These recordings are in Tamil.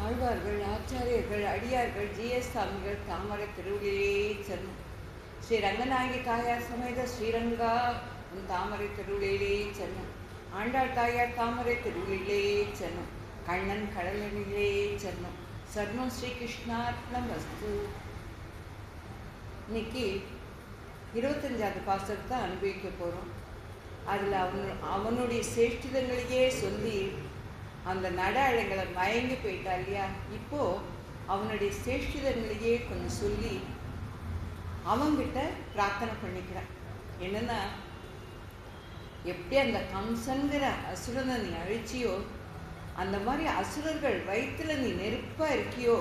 ஆழ்வார்கள், ஆச்சாரியர்கள், அடியார்கள், ஜிஎஸ் சாமிகள் தாமரை திருவிழிலே சென்னும். ஸ்ரீ ரங்கநாயகி தாயார் சமேத ஸ்ரீரங்கா உன் தாமரை திருவிழிலே சென்னும். ஆண்டாள் தாயார் தாமரை திருவிழிலே சென்னும். கண்ணன் கடலிலே சென்னும். சர்வம் ஸ்ரீகிருஷ்ணார்ப்பணம் வஸ்து. இன்னைக்கு 25வது பாசத்தை அனுபவிக்க போகிறோம். அதில் அவனுடைய சேஷ்டிதங்களையே சொல்லி அந்த நட அழங்களை மயங்கி போயிட்டா இல்லையா. இப்போது அவனுடைய சேஷ்டிதங்களையே கொஞ்சம் சொல்லி அவங்கிட்ட பிரார்த்தனை பண்ணிக்கிறான். என்னென்னா, எப்படி அந்த கம்சங்கிற அசுரனை நீ அழிச்சியோ, அந்த மாதிரி அசுரர்கள் வயிற்றுல நீ நெருப்பாக இருக்கியோ,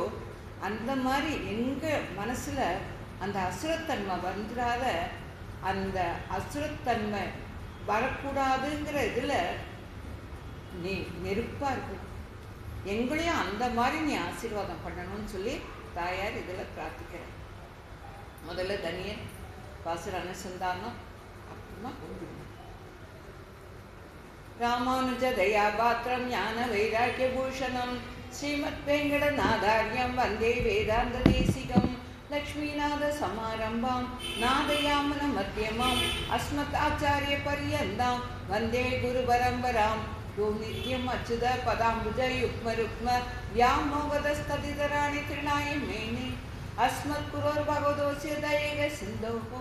அந்த மாதிரி எங்கள் மனசில் அந்த அசுரத்தன்மை வந்துடாத, அந்த அசுரத்தன்மை வரக்கூடாதுங்கிற இதில் நீ நெருப்பாக இருக்கணும். எங்களையும் அந்த மாதிரி நீ ஆசீர்வாதம் பண்ணணும்னு சொல்லி தாயார் இதில் பிரார்த்திக்கிறேன். முதல்ல தனியன் பாசுர அனுசந்தானம், அப்புறமா ராமானுஜ தயாபாத்திரம் ஞான வைராக்கிய பூஷணம் ஸ்ரீமத் வெங்கடநாதாரியம் வந்தே வேதாந்த தேசிகம் லக்ஷ்மீநாத சமாரம்பாம் நாதயாமன மத்தியமாம் அஸ்மத் ஆச்சாரிய பரியந்தாம் வந்தே குரு பரம்பராம் யோ நித்யம் அச்சுத பதாம்புஜ யுக்ம ருக்ம व्यामोगदस्तदितराणि तृणाय मेने अस्मत् कुरोर् भगवतोऽस्य दयेग सिन्धोः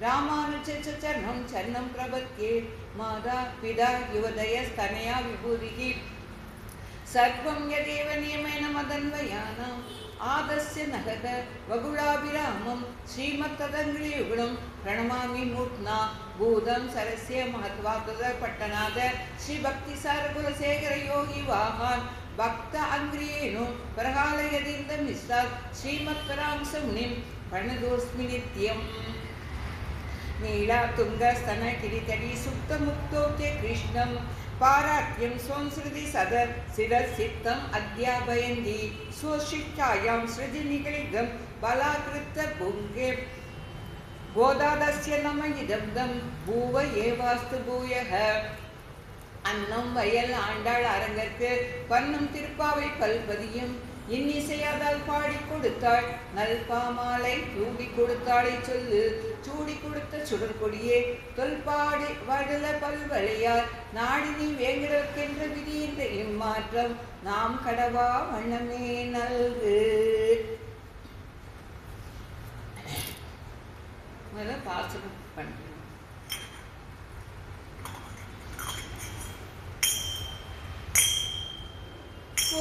रामानुजस्य चरणं चरणं प्रपद्ये माता पिता युवदयस्तनया विभूतिः सर्वं यदेव नियमेन मदन्वयानाम् आदस्य नगद वगुलाभिरामं श्रीमत्तदङ्घ्रियुगुणं प्रणमामि मूर्ध्ना भूतं सरस्य महत्वाद पट्टनाद श्री भक्तिसारकुलशेखर योगी वाहान् भक्त अंग्रियेणु प्रहालयदिन्द मिस्सात् श्रीमत्परांसमुनिं प्रणतोऽस्मि नित्यम् नीला तुंगस्तन किरीटरी सुप्त मुक्तोक्ते कृष्णं पारात्यं संस्कृति सदर शिरसिद्धं अध्यापयन्ति स्वशिक्षायां सृजनिगलिगं बलाकृत भुङ्गे गोदादस्य नम इदं भूव एवास्तु भूयः अन्नं वयल आண்டாள் அரங்கற்கு பன்னும் திருப்பாவை பல்பதியும் இன்னிசையாதால் பாடி கொடுத்தாள் நல்பாமாலை சூடி கொடுத்தாளை சொல்லு சூடி கொடுத்த சுடற்கொடியே தொல்பாடி வடல பல்வளையார் நாடினி வேங்கடற்கென்ற விதியின் இம்மாற்றம் நாம் கடவா வண்ணமே நல்கு. முதல்ல பாசனம் பண்ணுறோம்.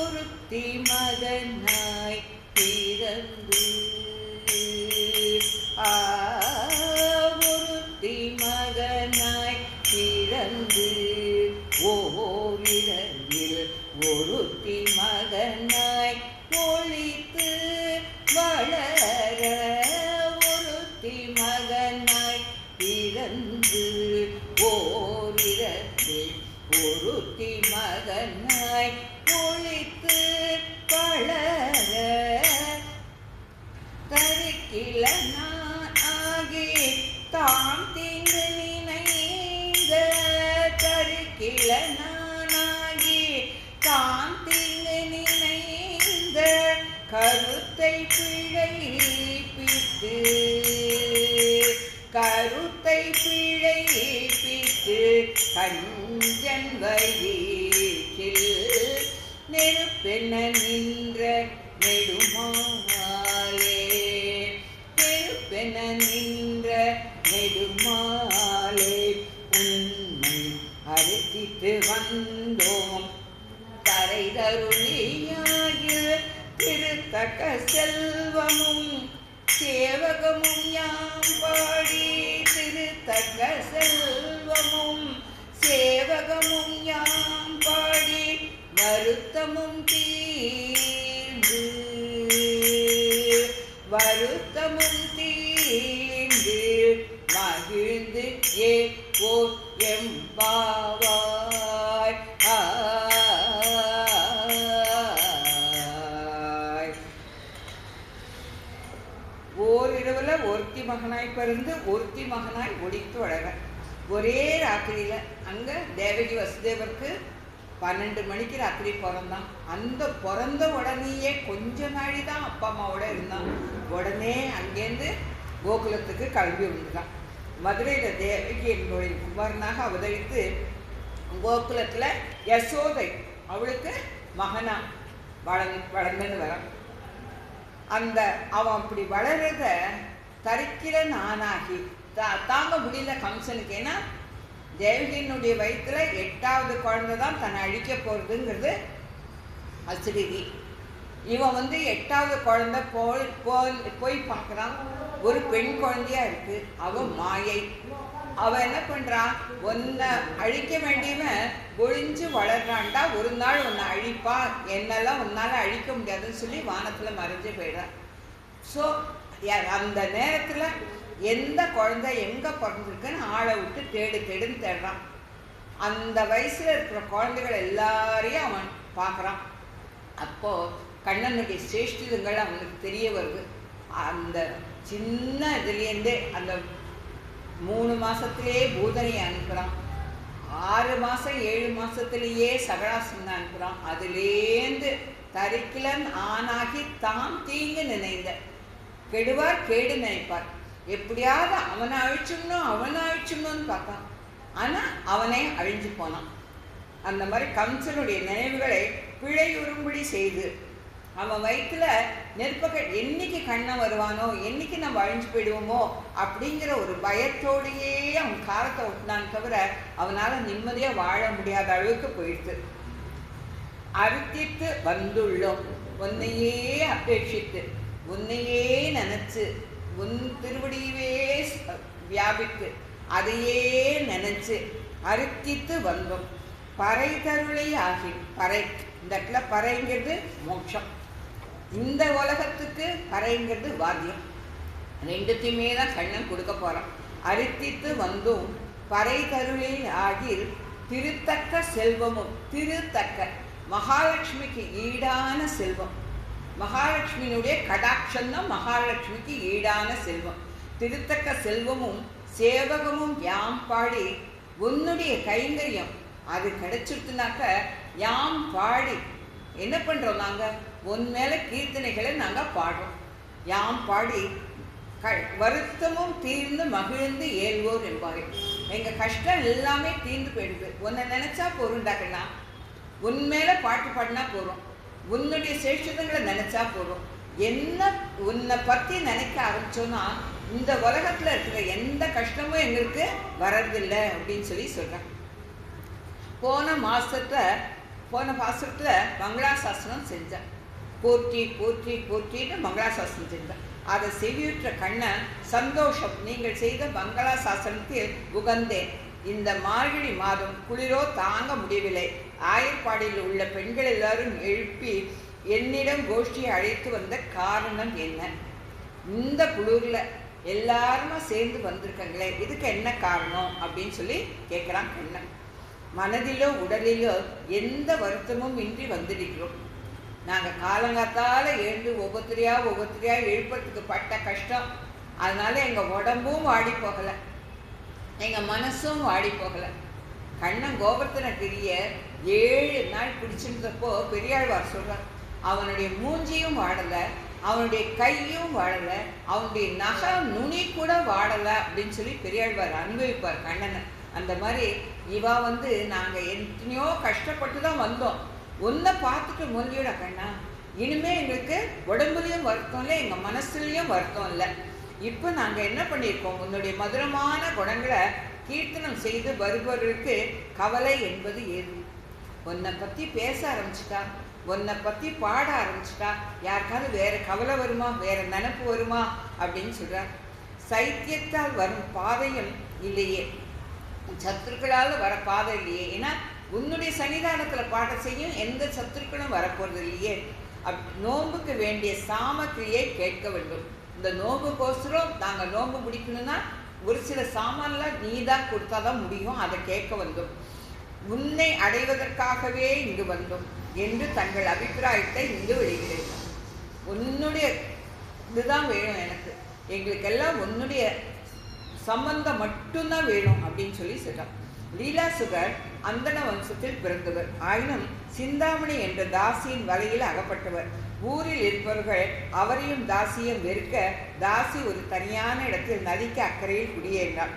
ஒருத்தி மகனாய் பிறந்து ஒருத்தி மகனாய் பிறந்து ஓரிடத்தில் ஒருத்தி மகனாய் ஒழித்து வளர ஒருத்தி மகனாய் பிறந்து ஓரிடத்தில் ஒருத்தி மகனாய் ஒழித்து வளர தரிக்கில நான் ஆகி தாம் தீங்கு நினைந்த தரிக்கில நானாகி தாம் தீங்கு நினைந்த கருத்தை பிழைப்பித்து கருத்தை பிழைப்பித்து கஞ்சன் வயிற்றில் நெருப்பென நின்ற நெடுமாலே நெருப்பென நின்ற நெடுமாலே உண்மை அரிசித்து வந்தோம் கரை தருளியாகிய திருத்தக்க செல்வமும் சேவகமும் யாம் பாடி திருத்தக்க செல்வமும் சேவகமும் யாம் பாடி வருத்தமும் தீர்ந்து வருத்தமும் தீர்ந்து மகிழ்ந்து ஏ எம்பாவாய். ஓரிரவுல ஒருத்தி மகனாய் பிறந்து ஒருத்தி மகனாய் ஒழித்து வளர ஒரே ராத்திரியில் அங்கே தேவகி வசுதேவருக்கு 12 மணிக்கு ராத்திரி பிறந்தான். அந்த பிறந்த உடனேயே கொஞ்ச நாளி தான் அப்பா அம்மாவோட இருந்தான். உடனே அங்கேருந்து கோகுலத்துக்கு கிளம்பி வந்துட்டான். மதுரையில் தேவகி என்னுடைய குமாரனாக அவதரித்து கோகுலத்தில் யசோதை அவளுக்கு மகனா வளர்ந்துன்னு வரான். அந்த அவன் அப்படி வளர்றத தரிக்கிற நானாகி தாங்க முடியல கம்சனுக்கு. ஏன்னா தேவகியினுடைய வயிற்றுல 8வது குழந்தை தான் தன்னை அழிக்க போகிறதுங்கிறது அசிரிதி. இவன் 8வது குழந்தை போய் பார்க்குறான். ஒரு பெண் குழந்தையா இருக்கு. அவன் மாயை. அவன் என்ன பண்ணுறான், உன்னை அழிக்க வேண்டியவன் ஒழிஞ்சு வளர்றான்டா, ஒரு நாள் உன்னை அழிப்பா, என்னெல்லாம் உன்னால் அழிக்க முடியாதுன்னு சொல்லி வானத்தில் மறைஞ்சு போயிடுறான். ஸோ அந்த நேரத்தில் எந்த குழந்தை எங்கே பிறந்திருக்குன்னு ஆளை விட்டு தேடுன்னு தேடுறான். அந்த வயசில் இருக்கிற குழந்தைகள் எல்லாரையும் அவன் பார்க்குறான். அப்போது கண்ணனுடைய சிரேஷ்டிதங்கள் அவனுக்கு தெரிய வருது. அந்த சின்ன இதுலேருந்தே அந்த 3 மாதத்துலேயே பூதனையை அனுப்புகிறான். 6 மாதம் 7 மாதத்துலேயே சகடாசுரனை அனுப்புகிறான். அதுலேருந்து தரிக்கிலன் ஆனாகி தாம் தீங்கு நினைந்த கெடுவார் கேடு நினைப்பார். எப்படியாவது அவனை அழிச்சுடணும்னு பார்த்தான். ஆனால் அவனே அழிஞ்சு போனான். அந்த மாதிரி கம்சனுடைய நினைவுகளை பிழையுறும்படி செய்து அவன் வயிற்றுல நெருப்பக என்னைக்கு கண்ணன் வருவானோ, என்னைக்கு நம்ம அழிஞ்சு போயிடுவோமோ அப்படிங்கிற ஒரு பயத்தோடையே அவன் காலத்தை ஒட்டினான்னு தவிர அவனால் நிம்மதியாக வாழ முடியாத அளவுக்கு போயிடுது. அறுத்திட்டு வந்துள்ளோம் உன்னையே அபேட்சித்து உன்னையே நினைச்சு உன் திருவடியவே வியாபித்து அதையே நினைச்சு அறுத்தித்து வந்தோம். பறை தருளை ஆகி பறை, இந்த இடத்துல பறைங்கிறது மோட்சம், இந்த உலகத்துக்கு பறைங்கிறது வாத்தியம். ரெண்டுத்தையுமே தான் கண்ணன் கொடுக்க போகிறான். அறுத்தித்து வந்தும் பறை தருளை ஆகி திருத்தக்க செல்வமும், திருத்தக்க மகாலட்சுமிக்கு ஈடான செல்வம், மகாலட்சுமியினுடைய கடாட்சம்தான் மகாலட்சுமிக்கு ஈடான செல்வம். திருத்தக்க செல்வமும் சேவகமும் யாம் பாடி உன்னுடைய கைங்கரியம் அது கிடைச்சிருத்துனாக்க யாம் பாடி என்ன பண்ணுறோம், நாங்கள் உன் மேலே கீர்த்தனைகளை நாங்கள் பாடுறோம். யாம் பாடி வருத்தமும் தீர்ந்து மகிழ்ந்து ஏல்வோர் என்பாரு. எங்கள் கஷ்டம் எல்லாமே தீர்ந்து போயிடுது. உன்னை நினச்சா போருண்டாக்கண்ணா, உன் மேலே பாட்டு பாடினா போகிறோம், உன்னுடைய சேஷதங்களை நினச்சா போகிறோம். என்ன உன்னை பற்றி நினைக்க ஆரம்பிச்சோன்னா இந்த உலகத்தில் இருக்கிற எந்த கஷ்டமும் எங்களுக்கு வர்றதில்லை அப்படின்னு சொல்கிறான். போன மாதத்தில் மங்களாசாசனம் செஞ்சேன். போற்றி போற்றி போற்றின்னு மங்களாசாசனம் செஞ்சேன். அதை செவியுற்ற கண்ணன் சந்தோஷம், நீங்கள் செய்த மங்களாசாசனத்தில் உகந்தேன். இந்த மார்கழி மாதம் குளிரோ தாங்க முடியவில்லை. ஆயர்பாடியில் உள்ள பெண்கள் எல்லாரும் எழுப்பி என்னிடம் கோஷ்டியை அழைத்து வந்த காரணம் என்ன? இந்த குளிரில் எல்லாருமா சேர்ந்து வந்திருக்காங்களே, இதுக்கு என்ன காரணம் அப்படின்னு சொல்லி கேட்குறான் கண்ணன். மனதிலோ உடலிலோ எந்த வருத்தமும் இன்றி வந்திருக்கிறோம். நாங்கள் காலங்காத்தால் எழுந்து ஒவ்வொருத்தரையா எழுப்பத்துக்கு பட்ட கஷ்டம். அதனால எங்கள் உடம்பும் வாடி போகலை, எங்கள் மனசும் வாடி போகலை. கண்ணன் கோவர்த்தனகிரிய 7 நாள் பிடிச்சிருந்தப்போ பெரியாழ்வார் சொல்கிறார், அவனுடைய மூஞ்சியும் வாடலை, அவனுடைய கையும் வாடலை, அவனுடைய நகை நுனி கூட வாடலை அப்படின்னு சொல்லி பெரியாழ்வார் அனுபவிப்பார் கண்ணனை. அந்த மாதிரி இவா நாங்கள் எத்தனையோ கஷ்டப்பட்டு தான் வந்தோம், ஒன்றை பார்த்துட்டு மொழியோட கண்ணா, இனிமேல் எங்களுக்கு உடம்புலையும் வருத்தம் இல்லை, எங்கள் மனசுலையும் வருத்தம் இல்லை. இப்போ நாங்கள் என்ன பண்ணியிருக்கோம், உன்னுடைய மதுரமான குணங்களை கீர்த்தனம் செய்து வருபவர்களுக்கு கவலை என்பது ஏது? உன்னை பற்றி பேச ஆரம்பிச்சிட்டா, உன்னை பற்றி பாட ஆரம்பிச்சிட்டா யாருக்காவது வேறு கவலை வருமா, வேறு நினப்பு வருமா அப்படின்னு சொல்கிறார். சைத்தியத்தால் வரும் பாதையும் இல்லையே, சத்துருக்களால் வர பாதை இல்லையே. ஏன்னா உன்னுடைய சன்னிதானத்தில் பாட செய்யும் எந்த சத்துருக்களும் வரப்போறது இல்லையே. நோம்புக்கு வேண்டிய சாமக்கிரியை கேட்க வேண்டும். இந்த நோம்புக்கோசரம் நாங்கள் நோம்பு முடிக்கணும்னா ஒரு சில சாமான்லாம் நீ தான் கொடுத்தா தான் முடியும், அதை கேட்க வந்தோம். உன்னை அடைவதற்காகவே இங்கு வந்தோம் என்று தங்கள் அபிப்பிராயத்தை இங்கு வெளியிடுகிறேன். உன்னுடைய இதுதான் வேணும் எனக்கு, எங்களுக்கெல்லாம் உன்னுடைய சம்பந்தம் மட்டும்தான் வேணும் அப்படின்னு சொல்லி சொல்கிறார். லீலாசுகர் அந்தன வம்சத்தில் பிறந்தவர். ஆயினும் சிந்தாமணி என்ற தாசியின் வலையில் அகப்பட்டவர். ஊரில் இருப்பவர்கள் அவரையும் தாசியும் வெறுக்க தாசி ஒரு தனியான இடத்தில் நதிக்கு அக்கறையில் குடியேறினார்.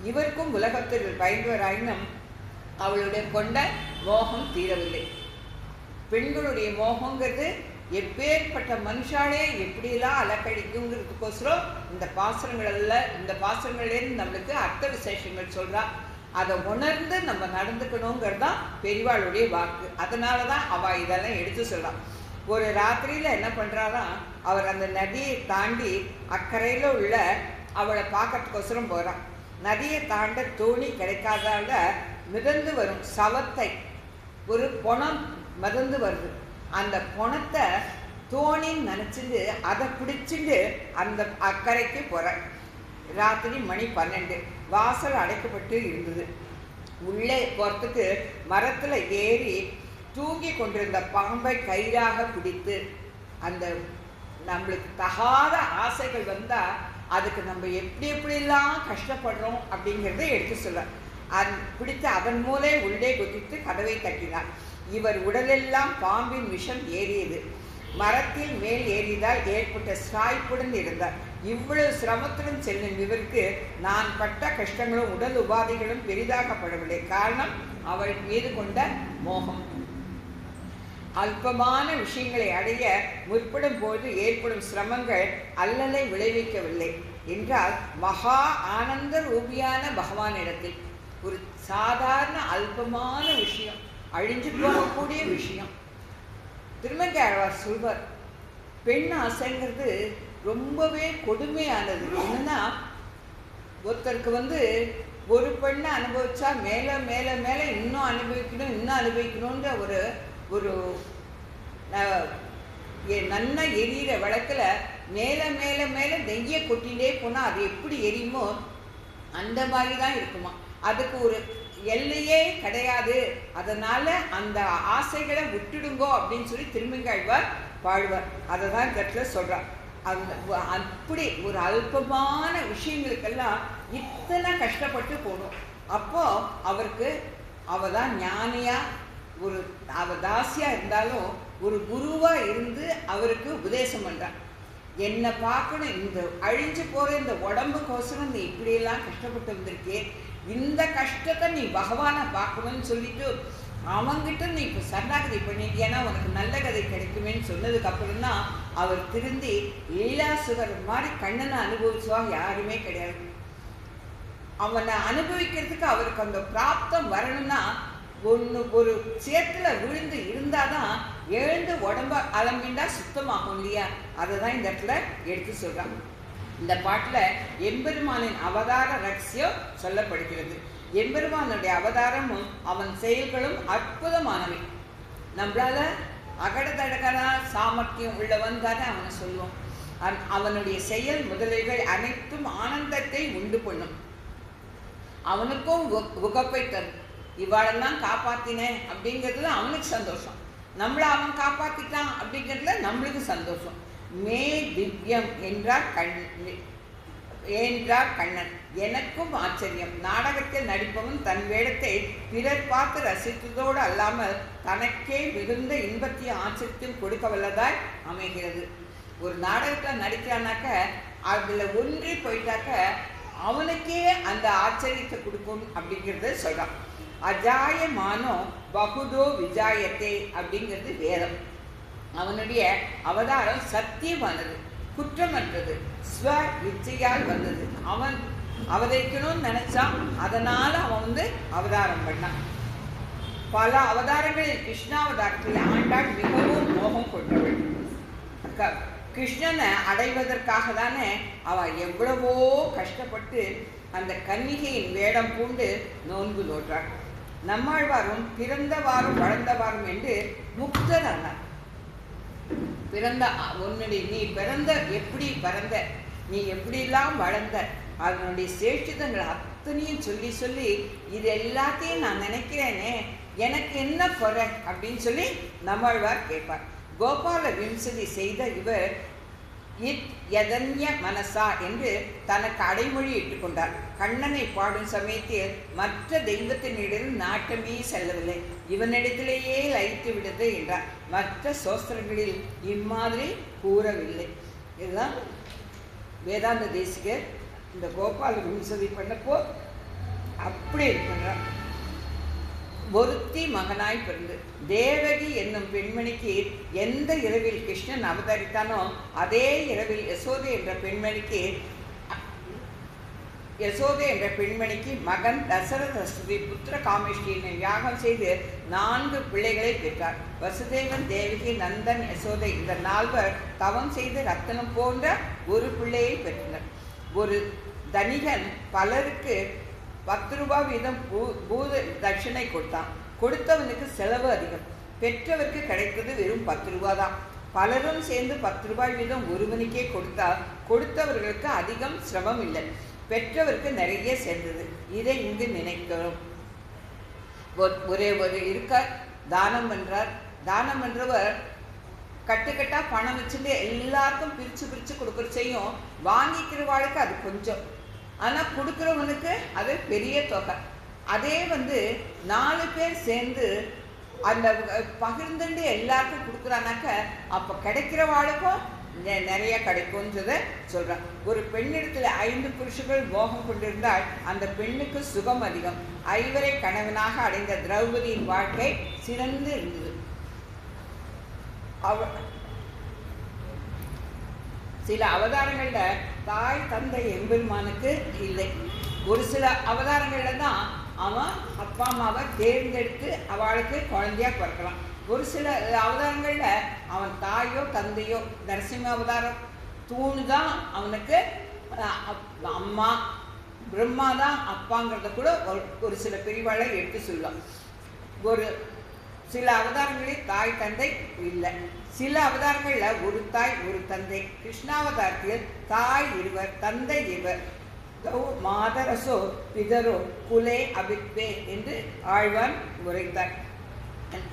இவருக்கும் உலகத்தில் பயந்தவராயினும் அவளுடைய கொண்ட மோகம் தீரவில்லை. பெண்களுடைய மோகங்கிறது எப்பேற்பட்ட மனுஷாலே எப்படியெல்லாம் அலக்கடிக்குங்கிறதுக்கோசரம் இந்த பாசுரங்கள்லேருந்து நம்மளுக்கு அர்த்த விசேஷங்கள் சொல்றா. அதை உணர்ந்து நம்ம நடந்துக்கணுங்கிறது தான் பெரியவாளுடைய வாக்கு. அதனால தான் அவள் இதெல்லாம் எடுத்து சொல்லலாம். ஒரு ராத்திரியில் என்ன பண்ணுறாதான், அவர் அந்த நதியை தாண்டி அக்கறையில் உள்ள அவளை பார்க்கறதுக்கோசரம் போகிறான். நதியை தாண்ட தோணி கிடைக்காதால மிதந்து வரும் சவத்தை ஒரு பொணம் மிதந்து வருது. அந்த பொணத்தை தோணின்னு நினச்சிட்டு அதை பிடிச்சிட்டு அந்த அக்கறைக்கு போகிறேன். ராத்திரி மணி 12. வாசல் அடைக்கப்பட்டு இருந்தது. உள்ளே போகிறதுக்கு மரத்தில் ஏறி தூங்கி கொண்டிருந்த பாம்பை கயிறாக பிடித்து, அந்த நம்மளுக்கு தகாத ஆசைகள் வந்தால் அதுக்கு நம்ம எப்படியெல்லாம் கஷ்டப்படுறோம் அப்படிங்கிறத எடுத்து சொல்ல பிடித்து அதன் மூலே உள்ளே குதித்து கதவை தட்டினார். இவர் உடலெல்லாம் பாம்பின் விஷம் ஏறியது. மரத்தில் மேல் ஏறியதால் ஏற்பட்ட சாய்ப்புடன் இருந்தார். இவ்வளவு சிரமத்துடன் செல்லும் இவருக்கு நான் பட்ட கஷ்டங்களும் உடல் உபாதைகளும் பெரிதாகப்படவில்லை. காரணம் அவள் மீது கொண்ட மோகம். அல்பமான விஷயங்களை அடைய முற்படும் போது ஏற்படும் சிரமங்கள் அல்லலை விளைவிக்கவில்லை என்றால் மகா ஆனந்த ரூபியான பகவானிடத்தில் ஒரு சாதாரண அல்பமான விஷயம், அழிஞ்சு போகக்கூடிய விஷயம். திருமங்கையாழ்வார் சொல்வார், பெண் ஆசைங்கிறது ரொம்பவே கொடுமையானது. என்னன்னா, ஒருத்தருக்கு ஒரு பெண்ணை அனுபவிச்சா மேலே மேலே மேலே இன்னும் அனுபவிக்கணுன்ற ஒரு நன்ன எரியிற விளக்கில் மேலே மேலே மேலே நெய்யை கொட்டிகிட்டே போனால் அது எப்படி எரியுமோ அந்த மாதிரி தான் இருக்குமா. அதுக்கு ஒரு எல்லையே கிடையாது. அதனால அந்த ஆசைகளை விட்டுடுங்கோ அப்படின்னு சொல்லி திருமங்கையாழ்வார் பாடுவார். அதை தான் இந்த இடத்துல சொல்கிறார். அப்படி ஒரு அல்பமான விஷயங்களுக்கெல்லாம் இத்தனை கஷ்டப்பட்டு போகணும். அப்போ அவருக்கு தான் ஞானியா, அவ தாசியா இருந்தாலும் ஒரு குருவா இருந்து அவருக்கு உபதேசம் பண்றார். என்னை பார்க்கணும், இந்த அழிஞ்சு போற இந்த உடம்புக்கோசரம் நீ இப்படியெல்லாம் கஷ்டப்பட்டு வந்திருக்கே, இந்த கஷ்டத்தை நீ பகவானை பார்க்கணும்னு சொல்லிட்டு அவங்கிட்ட நீ இப்போ சரணாகதி பண்ணிட்டியானா உனக்கு நல்ல கதை கிடைக்குமேன்னு சொன்னதுக்கு அப்புறம் தான் அவர் திருந்தி லீலாசுகர் மாதிரி கண்ணனை அனுபவிச்சுவா யாருமே கிடையாது. அவனை அனுபவிக்கிறதுக்கு அவருக்கு அந்த பிராப்தம் வரணும்னா ஒரு சேத்துல விழுந்து இருந்தாதான் எழுந்து உடம்ப அலம்பிண்டா சுத்தமாகும் இல்லையா. அதை தான் இந்த இடத்துல எடுத்து சொல்றாங்க. இந்த பாட்டுல எம்பெருமானின் அவதார ரகசியம் சொல்லப்படுகிறது. எம்பெருமானுடைய அவதாரமும் அவன் செயல்களும் அற்புதமானவை. நம்மளால அகடதடகனா சாமர்த்தியம் உள்ளவன் தானே அவனை சொல்லுவோம். அவனுடைய செயல் முதலைகள் அனைத்தும் ஆனந்தத்தை உண்டு பண்ணும். அவனுக்கும் உகப்பை தரும். இவாளெல்லாம் காப்பாத்தினேன் அப்படிங்கிறதுல அவனுக்கு சந்தோஷம், நம்மளை அவன் காப்பாத்திட்டான் அப்படிங்கிறதுல நம்மளுக்கு சந்தோஷம். மே திவ்யம் என்றார் கண்ணன். எனக்கும் ஆச்சரியம். நாடகத்தில் நடிப்பவன் தன் வேடத்தை பிறர் பார்த்து ரசித்ததோடு அல்லாமல் தனக்கே மிகுந்த இன்பத்தையும் ஆச்சரியத்தையும் கொடுக்க வல்லதாய் அமைகிறது. ஒரு நாடகத்தில் நடிக்கிறானாக்க அதில் ஒன்றி போயிட்டாக்க அவனுக்கே அந்த ஆச்சரியத்தை கொடுக்கும் அப்படிங்கிறத சொல்கிறான். அஜாயமானோ பகுதோ விஜாயத்தே அப்படிங்கிறது வேதம். அவனுடைய அவதாரம் சத்தியமானது, குற்றமற்றது, ஸ்வ இச்சையால் வந்தது. அவன் அவதரிக்கணும்னு நினைச்சான், அதனால அவன் அவதாரம் பண்ணான். பல அவதாரங்களில் கிருஷ்ணாவதாரத்தில் ஆண்டாள் மிகவும் மோகம் கொண்டவள். கிருஷ்ணனை அடைவதற்காக தானே அவள் எவ்வளவோ கஷ்டப்பட்டு அந்த கன்னிகையின் வேடம் பூண்டு நோன்பு நோற்றாள். நம்மாழ்வாரும் பிறந்தவாறும் வளர்ந்தவாறும் என்று முக்தரானார். நீ பிறந்த எப்படி பிறந்த, நீ எப்படிலாம் வளர்ந்த, அதனுடைய சேஷ்டிதங்கள் அத்தனையும் சொல்லி சொல்லி இது எல்லாத்தையும் நான் நினைக்கிறேனே, எனக்கு என்ன குறை அப்படின்னு சொல்லி நம்மாழ்வார் கேட்பார். கோபால விம்சதி செய்த இவர் இத் யதன்ய மனசா என்று தனக்கு அடைமொழி இட்டுக்கொண்டார். கண்ணனை பாடும் சமயத்தில் மற்ற தெய்வத்தினிடம் நாட்டமே செல்லவில்லை, இவனிடத்திலேயே லயித்து விடுது என்றார். மற்ற சோஸ்திரங்களில் இம்மாதிரி கூறவில்லை. இதுதான் வேதாந்த தேசிகர் இந்த கோபால விம்சதி பண்ணப்போ அப்படி இருக்கின்றார். ஒருத்தி மகனாய் பிறந்து தேவகி என்னும் பெண்மணிக்கு எந்த இரவில் கிருஷ்ணன் அவதரித்தானோ அதே இரவில் யசோதை என்ற பெண்மணிக்கு மகன் தசரதஸ்துதி புத்திர காமேஷ்டியை யாகம் செய்து 4 பிள்ளைகளை பெற்றார். வசுதேவன், தேவகி, நந்தன், யசோதை இந்த 4 தவம் செய்து ரத்தனம் போன்ற ஒரு பிள்ளையை பெற்றனர். ஒரு தனிகன் பலருக்கு 10 ரூபாய் வீதம் பூத தட்சிணை கொடுத்தான். கொடுத்தவனுக்கு செலவு அதிகம், பெற்றவருக்கு கிடைத்தது வெறும் 10 ரூபாய் தான். பலரும் சேர்ந்து 10 ரூபாய் வீதம் ஒருவனுக்கே கொடுத்தவர்களுக்கு அதிகம் சிரமம் இல்லை, பெற்றவருக்கு நிறைய சேர்ந்தது. இதை இங்கு நினைக்கிறோம். ஒரு இருக்கார், தானம் பண்றார். தானம் பண்றவர் கட்டுக்கட்டா பணம் வச்சுட்டு எல்லாருக்கும் பிரிச்சு கொடுக்குற செய்யும். வாங்கிக்கிறவாளுக்கு அது கொஞ்சம், ஆனால் கொடுக்குறவனுக்கு அது பெரிய தொகை. அதே 4 பேர் சேர்ந்து அந்த பகிர்ந்துட்டு எல்லாருக்கும் கொடுக்குறானாக்க அப்போ கிடைக்கிறவாளுக்கும் நிறைய கிடைக்கும்ன்றதை சொல்கிறான். ஒரு பெண்ணிடத்தில் 5 புருஷர்கள் மோகம் கொண்டிருந்தால் அந்த பெண்ணுக்கு சுகம் அதிகம். 5 கணவனாக அடைந்த திரௌபதியின் வாழ்க்கை சிறந்து இருந்தது. சில அவதாரங்கள்ல தாய் தந்தை எம்பெருமானுக்கு இல்லை. ஒரு சில அவதாரங்கள்ல தான் அவன் அப்பா அம்மாவை தேர்ந்தெடுத்து அவளுக்கு குழந்தையா பிறக்கலாம். ஒரு சில அவதாரங்கள்ல அவன் தாயோ தந்தையோ, நரசிம்ம அவதாரம் தூணு தான் அவனுக்கு அம்மா, பிரம்மா தான் அப்பாங்கிறத கூட ஒரு சில பிரிவாளை எடுத்து சொல்லலாம். ஒரு சில அவதாரங்களில் தாய் தந்தை இல்லை. சில அவதாரங்களில் ஒரு தாய் ஒரு தந்தை. கிருஷ்ணாவதாரத்தில் தாய் இருவர், தந்தை இருவர். மாதரசோ பிதரோ குலே அபித்வே என்று ஆழ்வான் உரைத்தார்.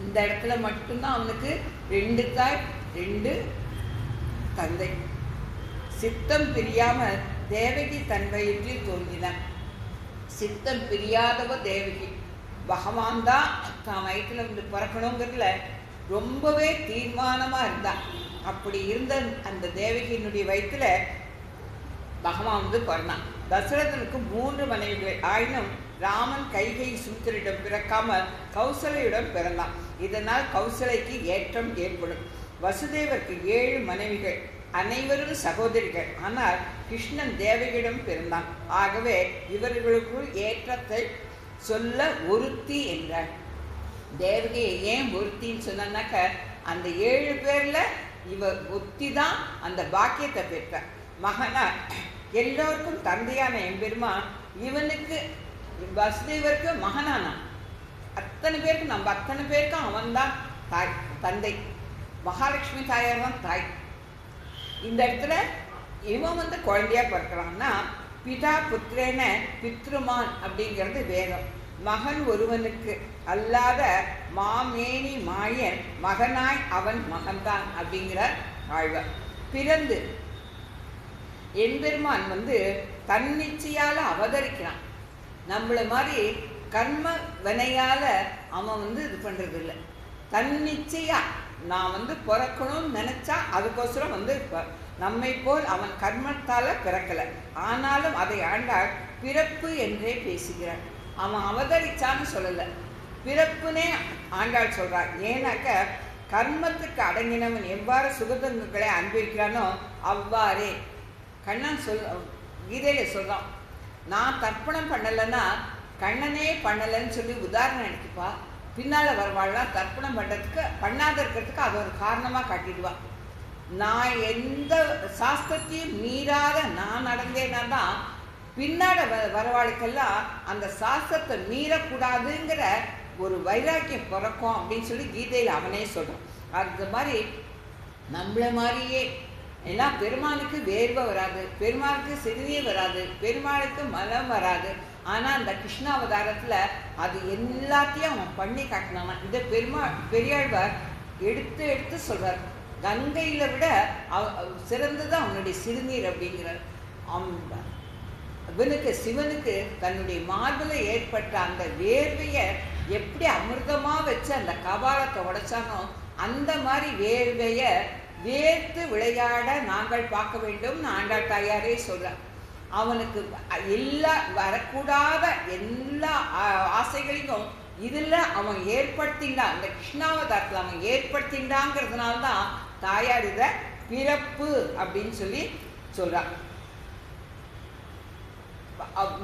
இந்த இடத்துல மட்டும்தான் அவனுக்கு 2 தாய் 2 தந்தை. சித்தம் பிரியாமல் தேவகி தன் வயிற்றில் தோன்றினான். சித்தம் பிரியாதவ தேவகி. பகவான் தான் தான் வயிற்றுல பிறக்கணுங்கிறதுல ரொம்பவே தீர்மானமாக இருந்தான். அப்படி இருந்த அந்த தேவகியினுடைய வயிற்றுல பகவான் பிறந்தான். தசரதனுக்கு 3 மனைவிகள் ஆயினும் ராமன் கைகை சூத்திரிடம் பிறக்காமல் கௌசலையுடன் பிறந்தான். இதனால் கௌசலைக்கு ஏற்றம் ஏற்படும். வசுதேவருக்கு 7 மனைவிகள், அனைவரும் சகோதரிகள். ஆனால் கிருஷ்ணன் தேவகியிடம் பிறந்தான். ஆகவே இவர்களுக்குள் ஏற்றத்தை சொல்ல ஒருத்தி என்றார். தேவகியை ஏன் ஒருத்தின்னு சொன்னாக்க அந்த 7 பேர்ல இவ ஒத்தி தான் அந்த பாக்கியத்தை பெற்றார். மகனா எல்லோருக்கும் தந்தையான எம்பெருமான் இவனுக்கு வசுதேவருக்கு மகனானான். அத்தனை பேருக்கு நம்ம அத்தனை பேருக்கும் அவன்தான் தாய் தந்தை. மகாலட்சுமி தாயார் தான் தாய். இந்த இடத்துல இவன் குழந்தையா பிறக்கிறான்னா பிதா புத்திரேன பித்ருமான் அப்படிங்கிறது வேதம். மகன் ஒருவனுக்கு அல்லாத மாமேனி மாயன் மகனாய் அவன் மகன்தான் அப்படிங்கிறார் ஆழ்வார். பிறந்து எம்பெருமான் தன்னிச்சையால அவதரிக்கிறான். நம்மளை மாதிரி கர்ம வினையால அவன் இது பண்றது இல்லை. தன்னிச்சையா நான் பிறக்கணும்னு நினைச்சா அதுக்கோசரம் நம்மை போல் அவன் கர்மத்தால பிறக்கலை. ஆனாலும் அதை ஆண்டாள் பிறப்பு என்றே பேசுகிறாள். அவன் அவதரிச்சான்னு சொல்லலை, பிறப்புனே ஆண்டாள் சொல்றாள். ஏன்னாக்க கர்மத்துக்கு அடங்கினவன் எவ்வாறு சுகதுங்களை அனுபவிக்கிறானோ அவ்வாறே கண்ணன் கீதையில சொல்றான். நான் தர்ப்பணம் பண்ணலைன்னா கண்ணனே பண்ணலைன்னு சொல்லி உதாரணம் எடுத்துப்பா. பின்னால் வருவாள்லாம் தர்ப்பணம் பண்ணுறதுக்கு பண்ணாத இருக்கிறதுக்கு அது ஒரு காரணமாக காட்டிடுவான். நான் எந்த சாஸ்திரத்தையும் மீறாத நான் நடந்தேன்னா தான் பின்னாட வரவாளுக்கெல்லாம் அந்த சாஸ்திரத்தை மீறக்கூடாதுங்கிற ஒரு வைராக்கியம் பிறக்கும் அப்படின்னு சொல்லி கீதையில் அவனே சொல்கிறான். அது மாதிரி நம்மளை மாதிரியே ஏன்னா பெருமாளுக்கு வேர்வை வராது, பெருமாளுக்கு சிறுநீர் வராது, பெருமாளுக்கு மலம் வராது. ஆனால் அந்த கிருஷ்ணாவதாரத்தில் அது எல்லாத்தையும் அவன் பண்ணி காட்டினான். இதை பெரியாழ்வார் எடுத்து சொல்கிறார். கங்கையில விட சிறந்தது அவனுடைய சிறுநீர் அப்படிங்கிறார். அவனுக்கு சிவனுக்கு தன்னுடைய மார்பில் ஏற்பட்ட அந்த வேர்வையை எப்படி அமிர்தமா வச்சு அந்த கபாலத்தை உடைச்சானோ அந்த மாதிரி வேர்வையை வேர்த்து விளையாட நாங்கள் பார்க்க வேண்டும் ஆண்டாள் தாயாரே சொல்ற. அவனுக்கு எல்லா வரக்கூடாத எல்லா ஆசைகளையும் இதில் அவன் ஏற்படுத்தின்றான். இந்த கிருஷ்ணாவதாரத்தில் அவன் ஏற்படுத்தின்றாங்கிறதுனால்தான் தாயார் இதை பிறப்பு அப்படின்னு சொல்லி சொல்றான்.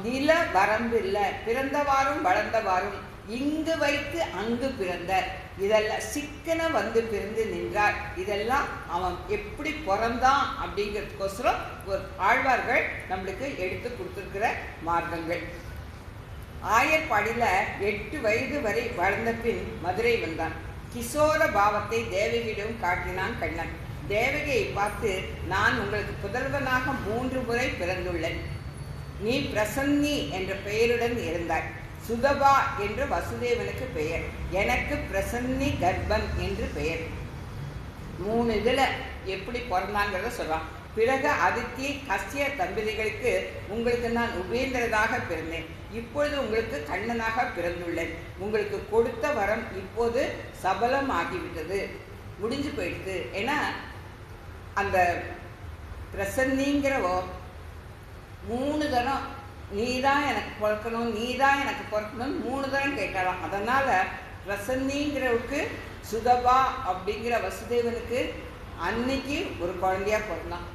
நில வரம்பு இல்லை, பிறந்தவாறும் வளர்ந்தவாறும் இங்கு வைத்து அங்கு பிறந்த, இதெல்லாம் சிக்கன வந்து பிறந்து நின்றார். இதெல்லாம் அவன் எப்படி பிறந்தான் அப்படிங்கிறதுக்கோசரம் ஒரு ஆழ்வார்கள் நம்மளுக்கு எடுத்து கொடுத்துருக்கிற மார்க்கங்கள். ஆயர்பாடியில் 8 வயது வரை வளர்ந்த பின் மதுரை வந்தான். கிசோர பாவத்தை தேவகியிடம் காட்டினான் கண்ணன். தேவகியை பார்த்து, நான் உங்களுக்கு புதல்வனாக 3 முறை பிறந்துள்ளேன். நீ பிரசன்னி என்ற பெயருடன் இருந்தாய். சுதபா என்று வசுதேவனுக்கு பெயர், எனக்கு பிரசன்னி கர்ப்பன் என்று பெயர். 3 இதில் எப்படி பிறந்தாங்கிறத சொல்கிறான். பிறகு அதித்தி கஸ்ய தம்பதிகளுக்கு உங்களுக்கு நான் உபேந்திரனாக பிறந்தேன். இப்பொழுது உங்களுக்கு கண்ணனாக பிறந்துள்ளேன். உங்களுக்கு கொடுத்த வரம் இப்போது சபலம் ஆகிவிட்டது, முடிஞ்சு போயிடுது. ஏன்னா அந்த பிரசன்னிங்கிறவோ 3 தரம் நீ தான் எனக்கு பிறக்கணும், நீ தான் எனக்கு பிறக்கணும்னு 3 தரம் கேட்டாலாம். அதனால் பிரசன்னிங்கிறவுக்கு சுதபா அப்படிங்கிற வசுதேவனுக்கு அன்னைக்கு ஒரு குழந்தையா பிறந்தான்.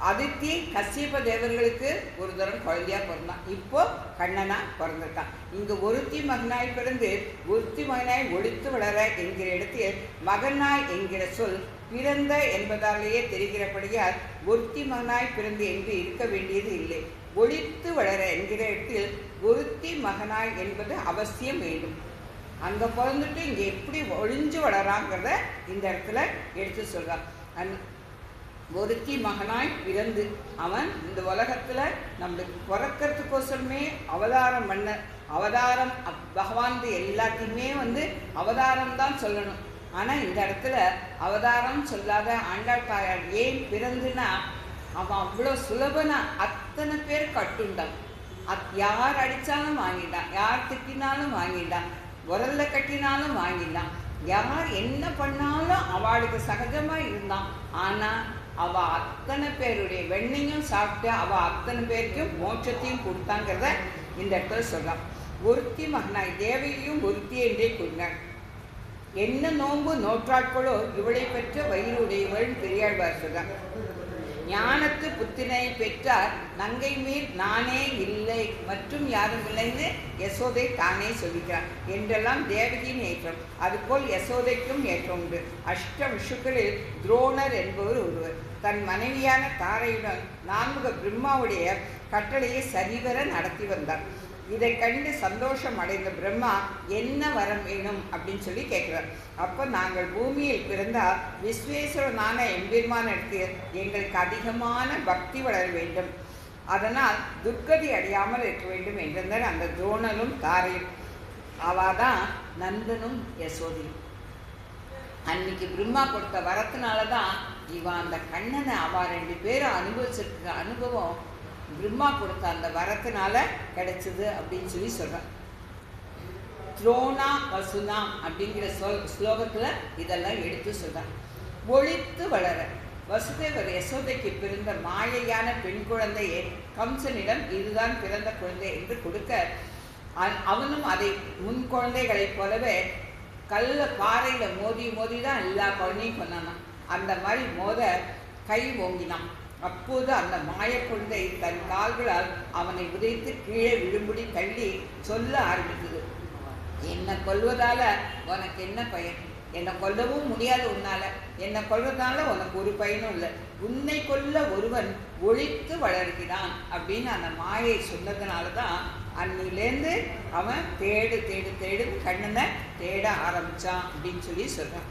அதித்தி கசியப்ப தேவர்களுக்கு ஒரு தரம் குழந்தையா பிறந்தான். இப்போ கண்ணனா பிறந்திருக்கான். இங்கு ஒருத்தி மகனாய் பிறந்து ஒருத்தி மகனாய் ஒழித்து வளர என்கிற இடத்தில் மகனாய் என்கிற சொல் பிறந்த என்பதாலேயே தெரிகிறபடியால் ஒருத்தி மகனாய் பிறந்து என்று இருக்க வேண்டியது இல்லை. ஒழித்து வளர என்கிற இடத்தில் ஒருத்தி மகனாய் என்பது அவசியம் வேண்டும். அங்கே பிறந்துட்டு இங்கே எப்படி ஒழிஞ்சு வளராங்கிறத இந்த இடத்துல எடுத்து சொல்கிறான். ஒருத்தி மகனாய் பிறந்து அவன் இந்த உலகத்தில் நம்மளுக்கு பிறக்கிறதுக்கோசரமே அவதாரம் பண்ண, அவதாரம் பகவான் எல்லாத்தையுமே அவதாரம் தான் சொல்லணும். ஆனால் இந்த இடத்துல அவதாரம் சொல்லாத ஆண்டாள் தாயார் ஏன் பிறந்துனா, அவன் அவ்வளோ சுலபனா அத்தனை பேர் கட்டுண்டான். யார் அடித்தாலும் வாங்கிட்டான், யார் திட்டினாலும் வாங்கிட்டான், உரல்ல கட்டினாலும் வாங்கிட்டான், யார் என்ன பண்ணாலும் அவளுக்கு சகஜமாக இருந்தான். ஆனால் அவள் அத்தனை பேருடைய வெண்ணையும் சாப்பிட்டு அவள் அத்தனை பேருக்கும் மோட்சத்தையும் கொடுத்தாங்கிறத இந்த இடத்துல சொல்லலாம். ஒருத்தி மகனாய் தேவையும் ஒருத்தி என்றே கூறினார். என்ன நோன்பு நோற்றாட்களோ இவளை பெற்ற வயிறு உடையவள் பெரியாழ்வார் சொல்றார். ஞானத்து புத்தினை பெற்றார் நங்கை மேல் நானே இல்லை மற்றும் யாரும் இல்லைன்னு யசோதை தானே சொல்லிக்கிறார் என்றெல்லாம் தேவகியின் ஏற்றம். அதுபோல் யசோதைக்கும் ஏற்றம் உண்டு. அஷ்ட விஷுக்களில் துரோணர் என்பவர் ஒருவர் தன் மனைவியான தாரையுடன் 4 பிரம்மாவுடைய கட்டளையை சரிவர நடத்தி வந்தார். இதை கண்டு சந்தோஷம் அடைந்த பிரம்மா என்ன வரம் வேணும் அப்படின்னு சொல்லி கேட்குறார். அப்போ நாங்கள் பூமியில் பிறந்தால் விஸ்வேஸ்வரனான எம்பெருமான இடத்தில் எங்களுக்கு அதிகமான பக்தி வளர வேண்டும், அதனால் துர்கதி அடையாமல் இருக்க வேண்டும் என்றார் அந்த துரோணனும் தாரையும். அவாதான் நந்தனும் யசோதையும். அன்னைக்கு பிரம்மா கொடுத்த வரத்தினால தான் இவன் அந்த கண்ணனை அவள் 2 பேரும் அனுபவிச்சிருக்கிற அனுபவம் பிரம்மா கொடுத்த அந்த வரத்தினால கிடைச்சது அப்படின்னு சொல்லி சொல்கிறான். த்ரோணா வசுனா அப்படிங்கிற ஸ்லோகத்தில் இதெல்லாம் எடுத்து சொல்கிறான். ஒழித்து வளர வசுதேவர் யசோதைக்கு பிறந்த மாயையான பெண் குழந்தையை கம்சனிடம் இதுதான் பிறந்த குழந்தை என்று கொடுக்க, அவனும் அதை முன் குழந்தைகளைப் போலவே பாறையில் மோதி தான் எல்லா குழந்தையும் கொண்டானான். அந்த மாதிரி மோத கை ஓங்கினான். அப்போது அந்த மாய குழந்தை தன் கால்களால் அவனை உதைத்து கீழே விழும்படி தள்ளி சொல்ல ஆரம்பித்தது. என்னை கொல்வதால உனக்கு என்ன பயன்? என்னை கொல்லவும் முடியாது உன்னால, என்னை கொல்வதால உனக்கு ஒரு பயனும் இல்லை. உன்னை கொல்ல ஒருவன் ஒழித்து வளர்கிறான் அப்படின்னு அந்த மாயை சொன்னதுனால தான் அன்னிலேருந்து அவன் தேடு கண்ணனை தேட ஆரம்பிச்சான் அப்படின்னு சொல்லி சொல்றான்.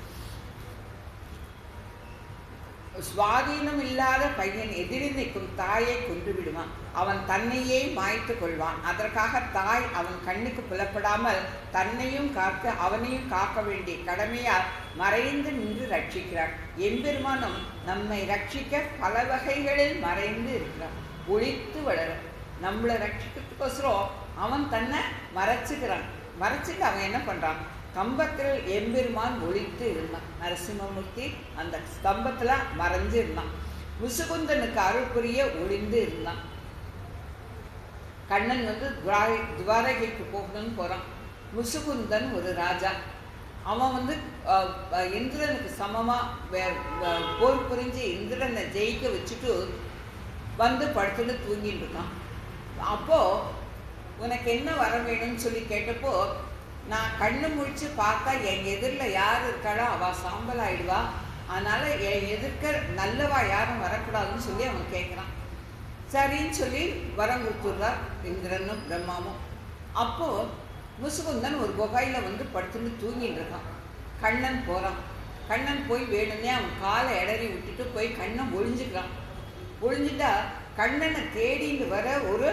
சுவாதீனம் இல்லாத பையன் எதிரில் நிற்கும் தாயை கொன்று விடுவான். அவன் தன்னையே மாய்த்து கொள்வான். அதற்காக தாய் அவன் கண்ணுக்கு புலப்படாமல் தன்னையும் காக்க அவனையும் காக்க வேண்டிய கடமையால் மறைந்து நின்று ரட்சிக்கிறான். எம்பெருமானும் நம்மை ரட்சிக்க பல வகைகளில் மறைந்து இருக்கிறான். ஒளித்து வளர நம்மளை ரட்சிக்கிறதுக்கோசரம் அவன் தன்னை மறைச்சுக்கிறான். மறைச்சிட்டு அவன் என்ன பண்ணுறான்? கம்பத்தில் எம்பெருமான் ஒளித்து இருந்தான். நரசிம்மமூர்த்தி அந்த ஸ்தம்பத்தில் மறைஞ்சு இருந்தான். முசுகுந்தனுக்கு அருள் புரிய ஒளிந்து இருந்தான். கண்ணன் துவாரகைக்கு போகணும்னு போகிறான். முசுகுந்தன் ஒரு ராஜா. அவன் இந்திரனுக்கு சமமாக போர் புரிஞ்சு இந்திரனை ஜெயிக்க வச்சுட்டு படுத்துட்டு தூங்கிட்டு இருக்கான். அப்போது உனக்கு என்ன வர வேணும்னு சொல்லி கேட்டப்போ, நான் கண்ணு முழிச்சு பார்த்தா என் எதிரில் யார் இருக்காளோ அவள் சாம்பல் ஆயிடுவா, அதனால் என் எதிர்க்க நல்லவா யாரும் வரக்கூடாதுன்னு சொல்லி அவன் கேட்குறான். சரின்னு சொல்லி வரம் கொடுத்துட்றார் இந்திரனும் பிரம்மாவும். அப்போது முசுகுந்தன் ஒரு குகையில் படுத்துட்டு தூங்கிட்டு இருக்கான். கண்ணன் போகிறான். கண்ணன் போய் வேணும்னே அவன் காலை இடறி விட்டுட்டு போய் கண்ணை ஒழிஞ்சுக்கிறான். ஒழிஞ்சிட்டா கண்ணனை தேடிட்டு வர ஒரு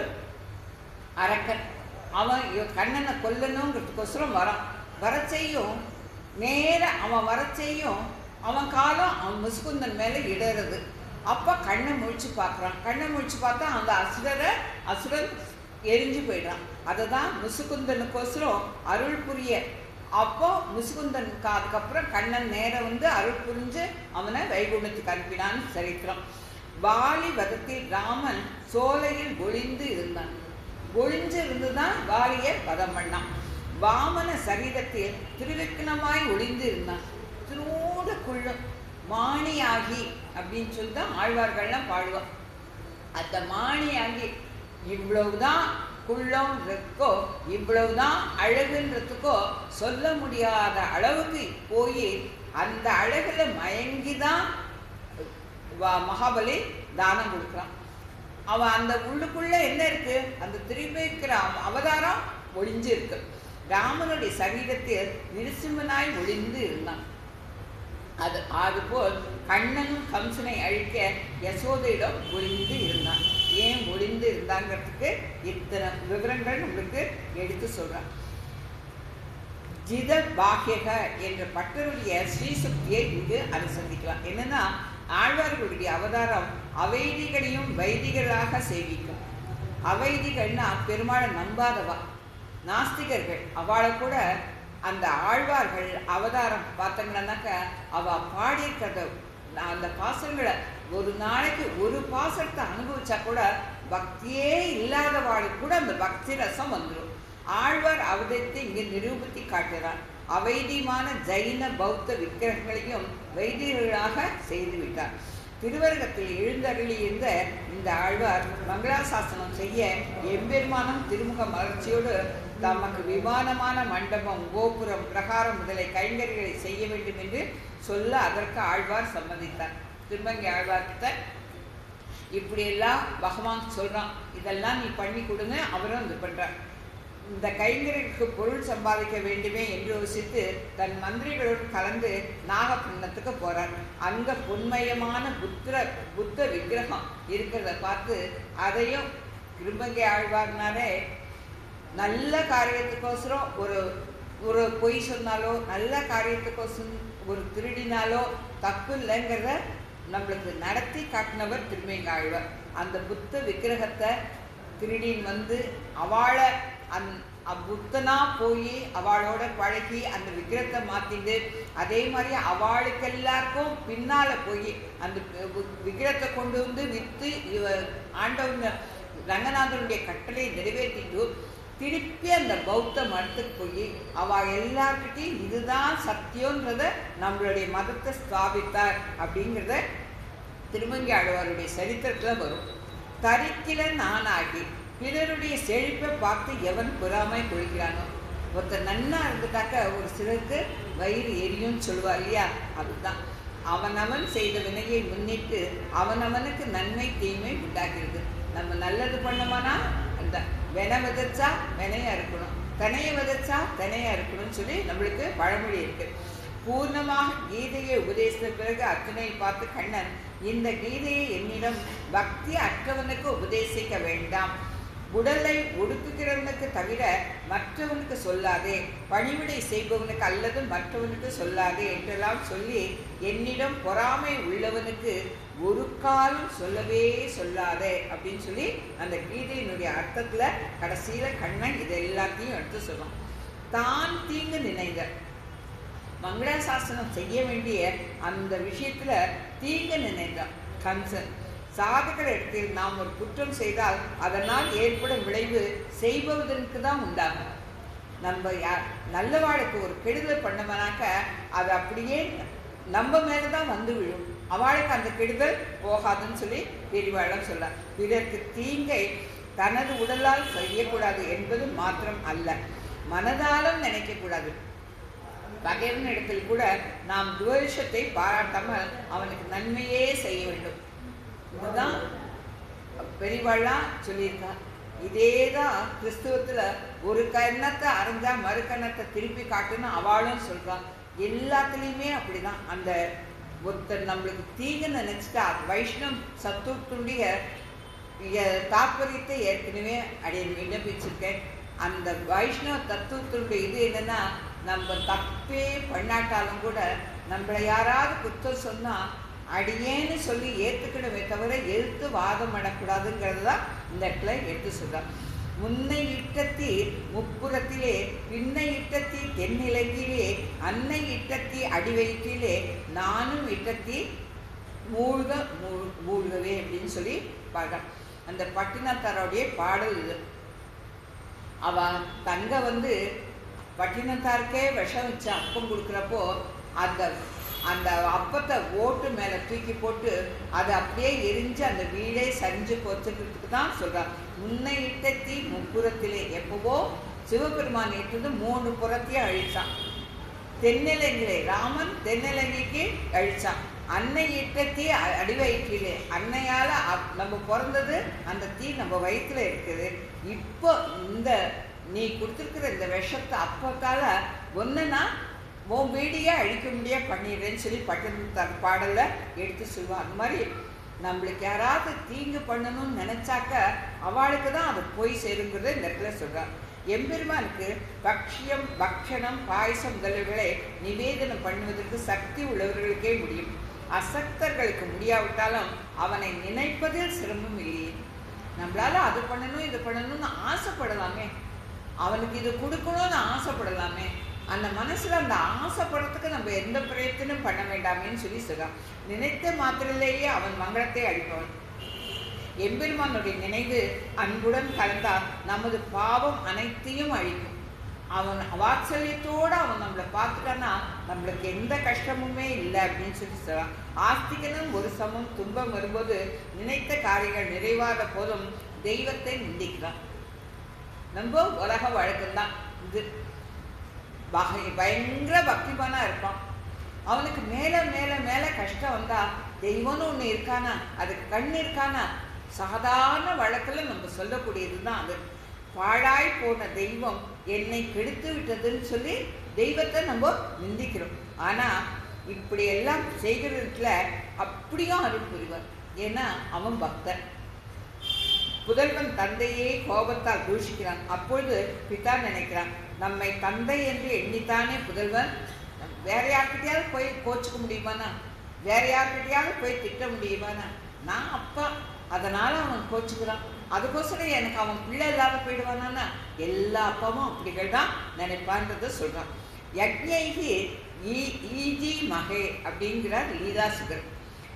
அரக்கன். அவன் கண்ணனை கொல்லணுங்கிறதுக்கோசரம் வரான். வரச்சையும் நேராக அவன் வரச்சையும் அவன் காலம் அவன் முசுகுந்தன் மேலே இடறது. அப்போ கண்ணை முழிச்சு பார்க்குறான். கண்ணை முழிச்சு பார்த்தா அந்த அசுரன் எரிஞ்சு போயிடுறான். அதை தான் முசுகுந்தனுக்கோசரம் அருள் புரிய. அப்போ முசுகுந்தனுக்கு அதுக்கப்புறம் கண்ணன் நேரம் அருள் புரிஞ்சு அவனை வைகுண்டத்துக்கு அனுப்பினான்னு சரித்திரம். வாலி வதத்தில் ராமன் சோலையில் ஒளிந்து இருந்தான். ஒளிஞ்சு இருந்துதான் வாலியை வதம் பண்ணான். வாமன சரீரத்தில் திருவிக்கிரமாய் ஒளிந்து இருந்தான். திருவோட குள்ளம் மாணியாகி அப்படின்னு சொல்லி தான் ஆழ்வார்கள்லாம் பாடுவான். அந்த மாணியாகி இவ்வளவுதான் குள்ளம்ன்றதுக்கோ இவ்வளவுதான் அழகுன்றதுக்கோ சொல்ல முடியாத அளவுக்கு போய் அந்த அழகுல மயங்கிதான் மகாபலி தானம் கொடுக்குறான். அவன் அந்த உள்ளுக்குள்ள என்ன இருக்கு? அந்த திரும்பிக்கிற அவதாரம் ஒளிஞ்சு இருக்கு. ராமனுடைய சரீரத்தில் நிருசிம்மனாய் ஒளிந்து இருந்தான். அதுபோல் கண்ணனும் கம்சனை அழிக்க யசோதையிடம் ஒளிந்து இருந்தான். ஏன் ஒளிந்து இருந்தாங்கிறதுக்கு இத்தனை விவரங்கள் நம்மளுக்கு எடுத்து சொல்றான். ஜித பாகியக என்ற பட்டருடைய ஸ்ரீசுக்தியை இங்கு அனுசந்திக்கலாம். என்னன்னா, ஆழ்வார்களுடைய அவதாரம் அவைதிகளையும் வைதிகளாக சேவிக்கும். அவைதிகள்னா பெருமாளை நம்பாதவா, நாஸ்திகர்கள். அவளை கூட அந்த ஆழ்வார்கள் அவதாரம் பார்த்தங்கன்னாக்க அவள் பாடியிருக்கிறத அந்த பாசங்களை ஒரு நாளைக்கு ஒரு பாசத்தை அனுபவிச்சா கூட பக்தியே இல்லாதவாளுக்கு கூட அந்த பக்தி ரசம் வந்துடும். ஆழ்வார் அவதத்தை இங்கே நிரூபித்து காட்டுகிறார். அவைதியமான ஜைன பௌத்த விக்கிரகங்களையும் வைதிகர்களாக செய்துவிட்டார். திருவரங்கத்தில் எழுந்தருளியிருந்த இந்த ஆழ்வார் மங்களாசாசனம் செய்ய எம்பெருமானம் திருமுக மலர்ச்சியோடு தமக்கு விமானமான மண்டபம், கோபுரம், பிரகாரம் முதலை கைங்கரிகளை செய்ய வேண்டும் என்று சொல்ல அதற்கு ஆழ்வார் சம்மதித்தார். திருமங்கை ஆழ்வார்கிட்ட இப்படியெல்லாம் பகவான் சொல்கிறான், இதெல்லாம் நீ பண்ணி கொடுங்க. அவரும் இது பண்ணுறார். இந்த கைங்கரிக்கு பொருள் சம்பாதிக்க வேண்டுமே என்று யோசித்து தன் மந்திரிகளோடு கலந்து நாகப்பட்டினத்துக்கு போகிறார். அங்கே பொன்மயமான புத்த விக்கிரகம் இருக்கிறத பார்த்து அதையும் திருமங்கை ஆழ்வார்னாலே நல்ல காரியத்துக்கோசரம் ஒரு பொய் சொன்னாலோ நல்ல காரியத்துக்கோசரம் ஒரு திருடினாலோ தப்பு இல்லைங்கிறத நம்மளுக்கு நடத்தி காட்டினவர் திருமங்கை ஆழ்வார். அந்த புத்த விக்கிரகத்தை திருடின் அவளை புத்தனா போய் அவளோட பழகி அந்த விக்கிரத்தை மாற்றிட்டு அதே மாதிரி அவளுக்கு எல்லாருக்கும் பின்னால் போய் அந்த விக்கிரத்தை கொண்டு விற்று ஆண்டவன் ரங்கநாதனுடைய கட்டளை நிறைவேற்றிட்டு திருப்பி அந்த பௌத்த மதத்துக்கு போய் அவள் எல்லார்கிட்டையும் இதுதான் சத்தியன்றத நம்மளுடைய மதத்தை ஸ்தாபித்தார் அப்படிங்கிறத திருமங்கை ஆழ்வாருடைய சரித்திரத்தில் வரும். தரிக்கில நானாகி பிறருடைய செழிப்பை பார்த்து எவன் பொறாமை கொள்கிறானோ. ஒருத்தர் நன்னா இருந்துட்டாக்க ஒரு சிலருக்கு வயிறு எரியும்னு சொல்லுவா இல்லையா? அதுதான் அவனவன் செய்த வினையை முன்னிட்டு அவனவனுக்கு நன்மை தீமை உண்டாகிறது. நம்ம நல்லது பண்ணோம்னா அந்த வெனை விதைச்சா வெனையாக இருக்கணும், தனையை விதைச்சா தனையாக இருக்கணும்னு சொல்லி நம்மளுக்கு பழமொழி இருக்கு. பூர்ணமாக கீதையை உபதேசித்த பிறகு அர்ஜுனை பார்த்து கண்ணன், இந்த கீதையை என்னிடம் பக்தி அற்றவனுக்கு உபதேசிக்க வேண்டாம், உடலை ஒடுக்குகிறவனுக்கு தவிர மற்றவனுக்கு சொல்லாதே, பணிவிடை செய்பவனுக்கு அல்லது மற்றவனுக்கு சொல்லாதே என்றெல்லாம் சொல்லி என்னிடம் பொறாமை உள்ளவனுக்கு ஒரு காலம் சொல்லவே சொல்லாதே அப்படின்னு சொல்லி அந்த கீதையினுடைய அர்த்தத்தில் கடைசியில் கண்ணன் இது எல்லாத்தையும் எடுத்து சொல்லுவான். தான் தீங்கு நினைந்த மங்களாசாசனம் செய்ய வேண்டிய அந்த விஷயத்தில் தீங்கு நினைந்தான் கம்சன். சாதகர் இடத்தில் நாம் ஒரு குற்றம் செய்தால் அதனால் ஏற்படும் விளைவு செய்பவதற்கு தான் உண்டாகும். நம்ம நல்லவாளுக்கு ஒரு கெடுதல் பண்ணோம்னாக்க அது அப்படியே நம்ம மேலே தான் வந்து விழும், அவளுக்கு அந்த கெடுதல் போகாதுன்னு சொல்லி பெரியவாழம் சொல்ல. பிறருக்கு தீங்கை தனது உடலால் செய்யக்கூடாது என்பது மாத்திரம் அல்ல, மனதாலும் நினைக்கக்கூடாது. பகைவன் இடத்தில் கூட நாம் துவேஷத்தை பாராட்டாமல் அவனுக்கு நன்மையே செய்ய வேண்டும். இதுதான் பெரியவாள்லாம் சொல்லியிருக்கா. இதே தான் கிறிஸ்துவத்தில் ஒரு கண்ணத்தை அரைஞ்சா மறு கண்ணத்தை திருப்பி காட்டுன்னு அவளும் சொல்கிறான். எல்லாத்துலேயுமே அப்படி தான். அந்த ஒருத்தர் நம்மளுக்கு தீங்கு நினச்சிட்டா வைஷ்ணவ் சத்துவத்துடைய தாற்பயத்தை ஏற்கனவே அடைய விண்ணப்பிச்சிருக்கேன். அந்த வைஷ்ணவ தத்துவத்தினுடைய இது என்னென்னா, நம்ம தப்பே பண்ணாட்டாலும் கூட நம்மளை யாராவது குற்றம் சொன்னால் அடியேன்னு சொல்லி ஏற்றுக்கணுமே தவிர எதிர்த்து வாதம் பண்ணக்கூடாதுங்கிறது தான் இந்த இடத்துல எடுத்து சொல்கிறார். முன்னை இட்டத்தி முப்புறத்திலே, பின்னை இட்டத்தி தென்னிலங்கிலே, அன்னை இட்டத்தி அடிவயிற்றிலே, நானும் இட்டத்தி மூழ்கவே அப்படின்னு சொல்லி பாடுறான். அந்த பட்டினத்தாரோடைய பாடல் இது. அவ தங்க பட்டினத்தாருக்கே விஷம் வச்சு அப்பம் கொடுக்குறப்போ அந்த அந்த அப்பத்தை ஓட்டு மேலே தூக்கி போட்டு அதை அப்படியே எரிஞ்சு அந்த வீடே சரிஞ்சு போச்சுக்கிறதுக்கு தான் சொல்கிறார். முன்னை இட்டத்தி முப்புறத்திலே, எப்பவோ சிவபெருமான் இட்டது 3 புறத்தையும் அழிச்சான். தென்னிலங்கிலே ராமன் தென்னிலங்கைக்கு அழிச்சான். அன்னை இட்டத்தி அடிவயிற்றிலே, அன்னையால் நம்ம பிறந்தது அந்த தீ நம்ம வயிற்றுல இருக்குது. இப்போ இந்த நீ கொடுத்துருக்குற இந்த விஷத்தை அப்பத்தால் ஒன்றுனா உன் வீடியே அழிக்க முடியாது பண்ணிடுறேன்னு சொல்லி பட்டினத்தார் பாடலில் எடுத்து சொல்லுவான். அது மாதிரி நம்மளுக்கு யாராவது தீங்கு பண்ணணும்னு நினச்சாக்க அவளுக்கு தான் அது போய் சேருங்கிறத இந்த இடத்துல சொல்கிறான். எம்பெருமானுக்கு பக்ஷியம் பக்ஷணம் பாயசம் முதல்களை நிவேதனம் பண்ணுவதற்கு சக்தி உள்ளவர்களுக்கே முடியும். அசக்தர்களுக்கு முடியாவிட்டாலும் அவனை நினைப்பதில் சிரமம் இல்லையே. நம்மளால அது பண்ணணும் இது பண்ணணும்னு ஆசைப்படலாமே, அவனுக்கு இது கொடுக்கணும்னு ஆசைப்படலாமே. அந்த மனசில் அந்த ஆசைப்படுறதுக்கு நம்ம எந்த பிரயத்தனும் பண்ண வேண்டாமேன்னு சொல்லி சொல்கிறான். நினைத்த மாத்திரையிலேயே அவன் மங்களத்தை அளிப்பவன். எம்பெருமானுடைய நினைவு அன்புடன் கலந்தால் நமது பாவம் அனைத்தையும் அழிக்கும். அவன் வாத்சல்யத்தோடு அவன் நம்மளை பார்த்துட்டான்னா நம்மளுக்கு எந்த கஷ்டமுமே இல்லை அப்படின்னு சொல்லி சொல்கிறான். ஆஸ்திகனும் ஒரு சமம் துன்பம் வரும்போது நினைத்த காரியங்கள் நிறைவாத போதும் தெய்வத்தை நிந்திக்கிறான். நம்ம உலக வழக்கம்தான் இது. பயங்கர பக்திமானாக இருப்பான். அவனுக்கு மேலே மேலே மேலே கஷ்டம் வந்தால் தெய்வம்னு ஒன்று இருக்கானா, அதுக்கு கண் இருக்கானா, சாதாரண வழக்கில் நம்ம சொல்லக்கூடியது தான் அது. பாழாய் போன தெய்வம் என்னை கெடுத்து விட்டதுன்னு சொல்லி தெய்வத்தை நம்ம நிந்திக்கிறோம். ஆனால் இப்படி எல்லாம் செய்கிறதுல அப்படியும் அருள் புரிவார். ஏன்னா அவன் பக்தன். புதல்வன் தந்தையே கோபத்தால் தூஷிக்கிறான். அப்பொழுது பிதா நினைக்கிறான், நம்மை தந்தை என்று எண்ணித்தானே புதல்வன் வேற யார்கிட்டையாவது போய் கோச்சிக்க முடியுமானா, வேற யார்கிட்டையாவது போய் திட்ட முடியுமானா, நான் அப்பா அதனால் அவன் கோச்சிக்கிறான், அதுக்கோசரம் எனக்கு அவன் பிள்ளை இல்லாத போயிடுவானா. எல்லா அப்பாவும் அப்படிகள் தான் நினைப்பான்றதை சொல்கிறான். யக்ஞைகி ஈஜி மகே அப்படிங்கிறார் லீலாசுகர்.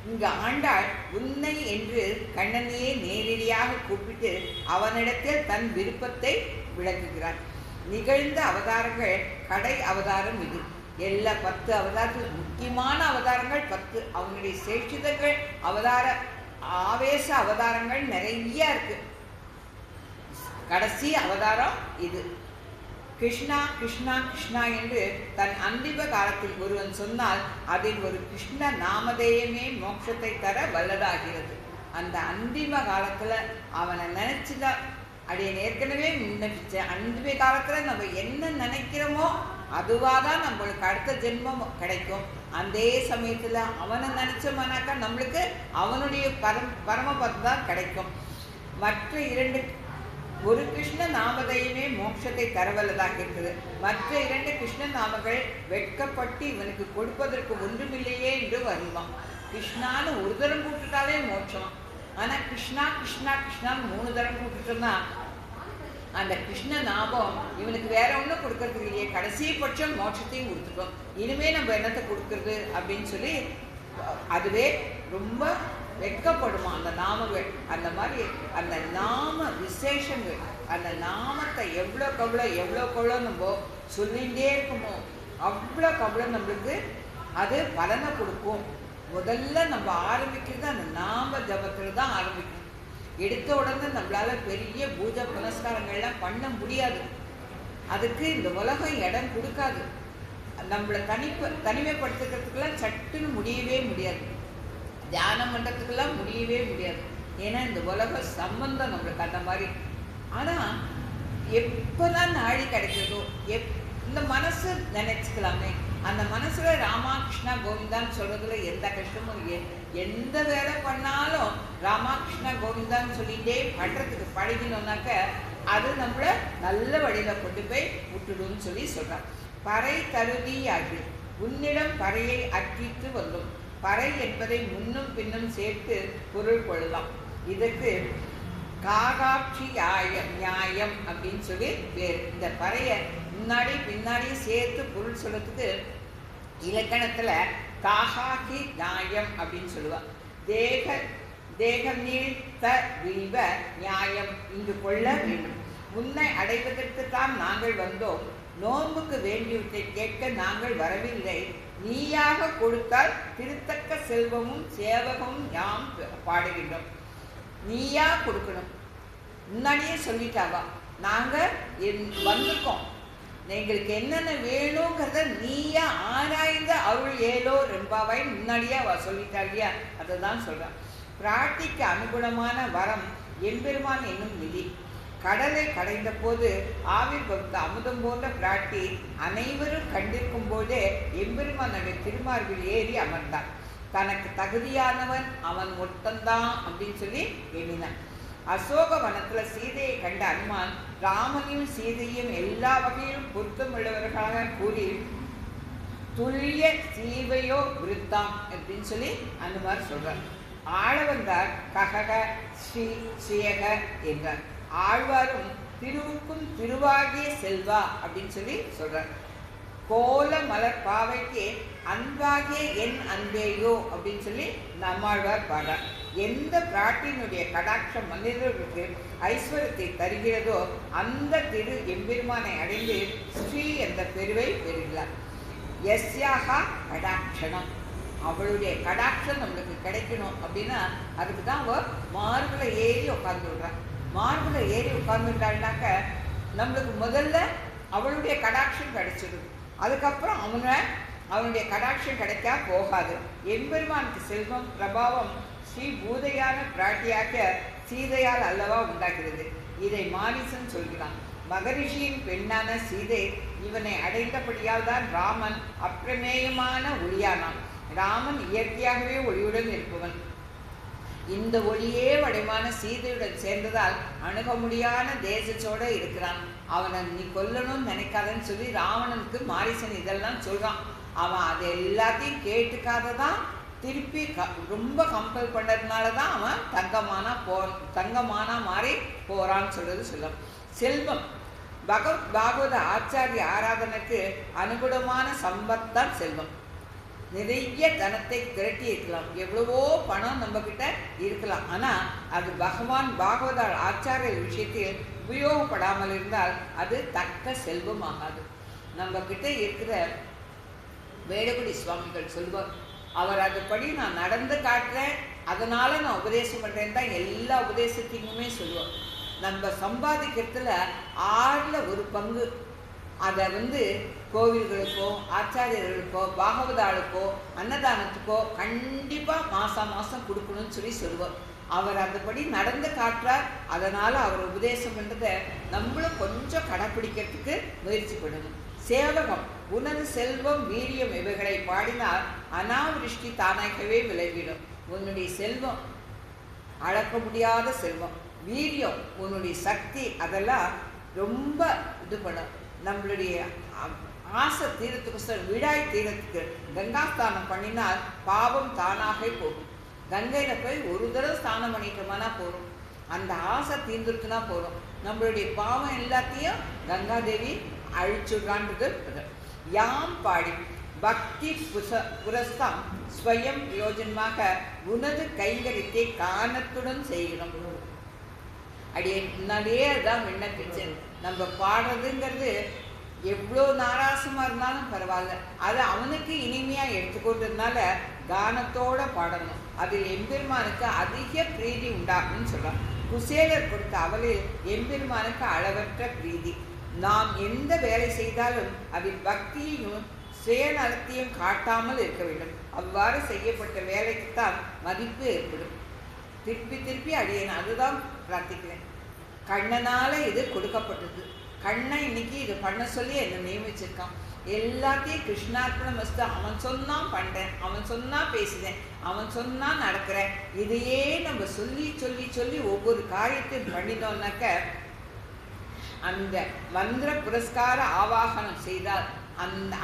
இங்கு ஆண்டாள் உன்னை என்று கண்ணனையே நேரடியாக கூப்பிட்டு அவனிடத்தில் தன் விருப்பத்தை விளக்குகிறார். நிகழ்ந்த அவதாரங்கள் கடை அவதாரம் இது. எல்லா 10 அவதாரத்தில் முக்கியமான அவதாரங்கள் 10. அவனுடைய சேஷிதங்கள் அவதார ஆவேச அவதாரங்கள் நிறைய இருக்கு. கடைசி அவதாரம் இது. கிருஷ்ணா கிருஷ்ணா கிருஷ்ணா என்று தன் அந்திம காலத்தில் ஒருவன் சொன்னால் அதில் ஒரு கிருஷ்ண நாமதேயமே மோட்சத்தை தர வல்லதாகிறது. அந்த அந்திம காலத்தில் அவனை நினச்சிதான் அப்படியே ஏற்கனவே முன்னப்பிச்சேன். அந்திம காலத்தில் நம்ம என்ன நினைக்கிறோமோ அதுவாக தான் நம்மளுக்கு அடுத்த ஜென்மம் கிடைக்கும். அதே சமயத்தில் அவனை நினச்சோம்னாக்கா நம்மளுக்கு அவனுடைய பரமபதம் தான் கிடைக்கும். மற்ற 2 ஒரு கிருஷ்ண நாமதையுமே மோட்சத்தை தரவல்லதாக இருக்குது. மற்ற 2 கிருஷ்ண நாமங்கள் வெட்கப்பட்டு இவனுக்கு கொடுப்பதற்கு ஒன்றுமில்லையே என்று வருவான். கிருஷ்ணான்னு ஒரு தரம் கூப்பிட்டுட்டாலே மோட்சம். ஆனால் கிருஷ்ணா கிருஷ்ணா கிருஷ்ணான்னு 3 தரம் கூப்பிட்டுட்டோம்னா அந்த கிருஷ்ண நாமம் இவனுக்கு வேற ஒன்றும் கொடுக்கறதுக்கு இல்லையே, கடைசி பட்சம் மோட்சத்தையும் கொடுத்துட்டோம், இனிமே நம்ம என்னத்தை கொடுக்கறது அப்படின்னு சொல்லி அதுவே ரொம்ப வெட்கப்படுமா அந்த நாமங்கள். அந்த மாதிரி அந்த நாம விசேஷங்கள், அந்த நாமத்தை எவ்வளோக்கெவ்வளோ நம்ம சொல்லிகிட்டே இருக்குமோ அவ்வளோக்கவ்வளோ நம்மளுக்கு அது பலனை கொடுக்கும். முதல்ல நம்ம ஆரம்பிக்கிறது அந்த நாம ஜபத்தில் தான் ஆரம்பிக்கணும். எடுத்த உடனே நம்மளால பெரிய பூஜை புனஸ்காரங்கள்லாம் பண்ண முடியாது. அதுக்கு இந்த உலகம் இடம் கொடுக்காது. நம்மளை தனிமைப்படுத்துக்கிறதுக்கெல்லாம் சட்டுன்னு முடியவே முடியாது. தியானம் பண்ணுறதுக்கெல்லாம் முடியவே முடியாது. ஏன்னா இந்த உலக சம்பந்தம் நம்மளுக்கு அந்த மாதிரி. ஆனால் எப்போதான் நாழி கிடைக்கிறதோ இந்த மனசு நினைச்சுக்கலாமே. அந்த மனசுல ராமா கிருஷ்ணா கோவிந்தான்னு சொல்றதுல எந்த கஷ்டமும் இல்லை. எந்த வேலை பண்ணாலும் ராமா கிருஷ்ணா கோவிந்தான்னு சொல்லிட்டே பண்றதுக்கு பழகினோம்னாக்க அது நம்மள நல்ல வழியில கொண்டு போய் விட்டுடும்னு சொல்லி சொல்றான். பறை தருதி ஆகி உன்னிடம் பறையை அற்றித்து வந்தோம். பறை என்பதை முன்னும் பின்னும் சேர்த்து பொருள் கொள்ளலாம். இதற்கு காகாட்சி நியாயம் அப்படின்னு சொல்லி வேறு. இந்த பறையை முன்னாடி பின்னாடி சேர்த்து பொருள் சொல்றதுக்கு இலக்கணத்துல காகாகி நியாயம் அப்படின்னு சொல்லுவாள். தேகம் நீழ்த்த வில்வ நியாயம் இங்கு கொள்ள வேண்டும். உன்னை அடைவதற்குத்தான் நாங்கள் வந்தோம். நோன்புக்கு வேண்டியவற்றை கேட்க நாங்கள் வரவில்லை. நீயாக கொடுத்தால் திருத்தக்க செல்வமும் சேவகமும் யாம் பாடுகின்றோம். நீயா கொடுக்கணும். முன்னாடியே சொல்லிட்டாவா, நாங்கள் வந்திருக்கோம், எங்களுக்கு என்னென்ன வேணுங்கிறத நீயா ஆராய்ந்த அருள் ஏலோ ரெம்பாவாய் முன்னாடியே அவ சொல்லிட்டா இல்லையா? அதை தான் சொல்கிறான். பிராட்டிக்கு அனுகுணமான வரம் எம்பெருமான் என்னும் நிதி. கடலை கடைந்த போது ஆவிர் பக்த அமுதம் போன்ற பிராட்டி அனைவரும் கண்டிருக்கும் போதே எம்பெருமானுடைய திருமார்பில் ஏறி அமர்ந்தான். தனக்கு தகுதியானவன் அவன் ஒருத்தந்தான் அப்படின்னு சொல்லி எண்ணினான். அசோக வனத்துல சீதையை கண்ட அனுமான் ராமனையும் சீதையும் எல்லா வகையிலும் பொருத்தமுள்ளவர்களாக கூறி துல்லிய சீவையோ விருத்தாம் அப்படின்னு சொல்லி அந்த மாதிரி சொல்றார். ஆள வந்தார் ககக ஸ்ரீ ஸ்ரீயக என்றார். ஆழ்வாரும் திருவுக்கும் திருவாகிய செல்வா அப்படின்னு சொல்லி சொல்றார். கோல மலர் பாவைக்கு அன்பாகிய என் அன்பேயோ அப்படின்னு சொல்லி நம்மாழ்வார் பாடுறார். எந்த பிராட்டினுடைய கடாட்சம் மனிதர்களுக்கு ஐஸ்வர்யத்தை தருகிறதோ அந்த திரு எம்பெருமானை அடைந்து ஸ்ரீ என்ற பெருவை பெறுகிறார். எஸ்யாகா கடாட்சணம், அவளுடைய கடாட்சம் நம்மளுக்கு கிடைக்கணும் அப்படின்னா அதுக்கு தான் அவள் மார்பில் ஏறி உட்காந்துடுறான். மார்பில் ஏறி உட்காந்துட்டாள்னாக்க நம்மளுக்கு முதல்ல அவளுடைய கடாட்சம் கிடைச்சிடும். அதுக்கப்புறம் அவனுடைய கடாட்சம் கிடைக்கா போகாது. எம்பெருமானுக்கு செல்வம் பிரபாவம் ஸ்ரீ பூதையான பிராட்டியாக சீதையால் அல்லவா உண்டாகிறது. இதை மாரிசன் சொல்கிறான். மகரிஷியின் பெண்ணான சீதை இவனை அடைந்தபடியால் தான் ராமன் அப்பிரமேயமான ஒளியானான். ராமன் இயற்கையாகவே ஒளியுடன் இருப்பவன். இந்த ஒளியே வடிவான சீதையுடன் சேர்ந்ததால் அணுக முடியாத தேசத்தோட இருக்கிறான். அவனை நீ கொல்லணும்னு நினைக்காதன்னு சொல்லி ராவணனுக்கு மாரிசன் இதெல்லாம் சொல்றான். அவன் அது எல்லாத்தையும் கேட்டுக்காததான் திருப்பி ரொம்ப கம்பல் பண்ணதுனால தான் அவன் தங்கமானா மாறி போறான்னு சொல்றது சொல்லும். செல்வம் பாகவத ஆச்சாரிய ஆராதனைக்கு அனுகுணமான சம்பத்தான் செல்வம். நிறைய தனத்தை திரட்டி இருக்கலாம், எவ்வளவோ பணம் நம்ம கிட்ட இருக்கலாம். ஆனால் அது பகவான் பாகவத ஆச்சாரிய விஷயத்தில் உபயோகப்படாமல் இருந்தால் அது தக்க செல்வம் ஆகாது. நம்ம கிட்ட இருக்கிற வேடகுடி சுவாமிகள் சொல்வார், அவர் அதுபடி நான் நடந்து காட்டுறேன், அதனால நான் உபதேசம் பண்ணுறேன்னு தான் எல்லா உபதேசத்தையுமே சொல்லுவோம். நம்ம சம்பாதிக்கிறதுல 1/6 ஒரு பங்கு அதை கோவில்களுக்கோ ஆச்சாரியர்களுக்கோ பாகவதாளுக்கோ அன்னதானத்துக்கோ கண்டிப்பாக மாதம் கொடுக்கணும்னு சொல்லி சொல்லுவோம். அவர் அதுபடி நடந்து காட்டுறார். அதனால் அவர் உபதேசம் பண்ணுறதை நம்மளும் கொஞ்சம் கடைப்பிடிக்கிறதுக்கு முயற்சி பண்ணணும். சேவகம் உனது செல்வம் வீரியம் இவைகளை பாடினால் அனாவிருஷ்டி தானாகவே விளைவிடும். உன்னுடைய செல்வம் அளக்க முடியாத செல்வம், வீரியம், உன்னுடைய சக்தி அதெல்லாம் ரொம்ப இது பண்ணும். நம்மளுடைய ஆசை தீரத்துக்கு விடாய் தீரத்துக்கு கங்காஸ்தானம் பண்ணினால் பாவம் தானாக போகும். கங்கையில் போய் ஒரு தடவை ஸ்நானம் பண்ணிட்டோம்னா போகிறோம், அந்த ஆசை தீர்ந்துருக்குன்னா போகிறோம். நம்மளுடைய பாவம் எல்லாத்தையும் கங்காதேவி அழிச்சுடுறான்றது. யாம் பாடி பக்தி புரஸ்தாம் ஸ்வயம் பிரயோஜனமாக உனது கைங்கரியத்தை காரணத்துடன் செய்கிறோம். அப்படியே முன்னாடியே அதான் விண்ணப்பிச்சேன். நம்ம பாடுறதுங்கிறது எவ்வளோ நாராசமாக இருந்தாலும் பரவாயில்ல, அது அவனுக்கு இனிமையாக எடுத்துக்கொண்டதுனால கானத்தோடு பாடணும். அதில் எம்பெருமானுக்கு அதிக பிரீதி உண்டாகும்னு சொல்கிறான். குசேலர் கொடுத்த அவளில் எம்பெருமானுக்கு அளவற்ற பிரீதி. நாம் எந்த வேலை செய்தாலும் அதில் பக்தியையும் சுயநலத்தையும் காட்டாமல் இருக்க வேண்டும். அவ்வாறு செய்யப்பட்ட வேலைக்குத்தான் மதிப்பு ஏற்படும். திருப்பி திருப்பி அடியேன் அதுதான் பிரார்த்திக்கிறேன். கண்ணனால இது கொடுக்கப்பட்டது. கண்ணை இன்னைக்கு இது பண்ண சொல்லி என்னை நியமிச்சிருக்கான். எல்லாத்தையும் கிருஷ்ணார்ப்பணம் வச்சு அவன் சொன்னான் பண்ணுறேன், அவன் சொன்னா பேசுகிறேன், அவன் சொன்னா நடக்கிறேன். இதையே நம்ம சொல்லி சொல்லி சொல்லி ஒவ்வொரு காரியத்தையும் பண்ணினோம்னாக்க அந்த மந்திர புரஸ்கார ஆவாகனம் செய்தால்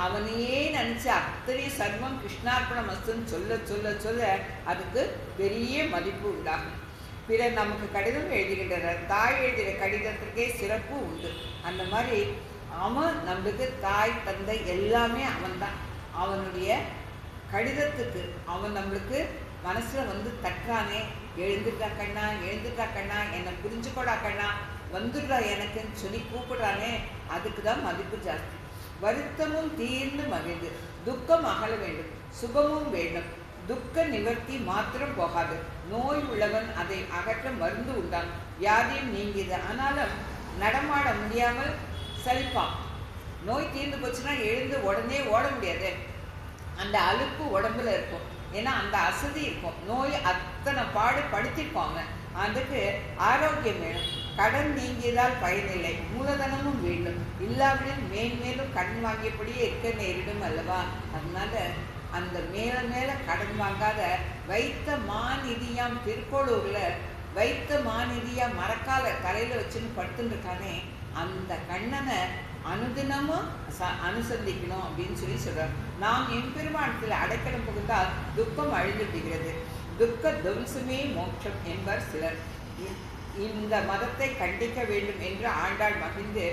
அவனையே நினச்சி அத்தனை சர்வம் கிருஷ்ணார்ப்பணம் வஸ்துன்னு சொல்ல சொல்ல சொல்ல அதுக்கு பெரிய மதிப்பு உண்டாகும். பிறர் நமக்கு கடிதம் எழுதுகின்றனர். தாய் எழுதுகிற கடிதத்திற்கே சிறப்பு உண்டு. அந்த மாதிரி அவன் நம்மளுக்கு தாய் தந்தை எல்லாமே அவன்தான். அவனுடைய கடிதத்துக்கு அவன் நம்மளுக்கு மனசில் வந்து தட்டுறானே, எழுந்துட்டா கண்ணா, எழுந்துட்டா கண்ணா, என்னை புரிஞ்சுக்கோடா கண்ணா, வந்துடுறா எனக்குன்னு சொல்லி கூப்பிடுறானே, அதுக்கு தான் மதிப்பு ஜாஸ்தி. வருத்தமும் தீர்ந்து மகிழ்ந்து துக்கம் அகல வேண்டும், சுகமும் வேண்டும். துக்க நிவர்த்தி மாத்திரம் போகாது, நோய் உள்ளவன் அதை அகற்ற மருந்து உண்டான், வியாதியும் நீங்கியது. ஆனாலும் நடமாட முடியாமல் சலிப்பான். நோய் தீர்ந்து போச்சுன்னா எழுந்து உடனே ஓட முடியாது. அந்த அலுப்பு உடம்புல இருக்கும், ஏன்னா அந்த அசதி இருக்கும். நோய் அத்தனை படுத்திருப்பாங்க. அதுக்கு ஆரோக்கியம் வேணும். கடன் நீங்கியதால் பயனில்லை, மூலதனமும் வேண்டும். இல்லாவிடில் மேன்மேலும் கடன் வாங்கியபடியே இருக்க நேரிடும் அல்லவா? அதனால அந்த மேல மேல கடன் வாங்காத வைத்த மாநிதியாம் திருக்கோளூர்ல வைத்த மாநிதியா மரக்கால தலையில வச்சுன்னு படுத்துட்டு இருக்கானே, அந்த கண்ணனை அனுதினமும் அனுசந்திக்கணும் அப்படின்னு சொல்லி சொல்றார். நாம் எம்பெருமானத்தில் அடைக்கலம் புகுந்தால் துக்கம் அழிந்து விடுகிறது. துக்க துவம்சமே மோட்சம் என்பர் சிலர். இந்த மதத்தை கண்டிக்க வேண்டும் என்று ஆண்டாள் மகிழ்ந்து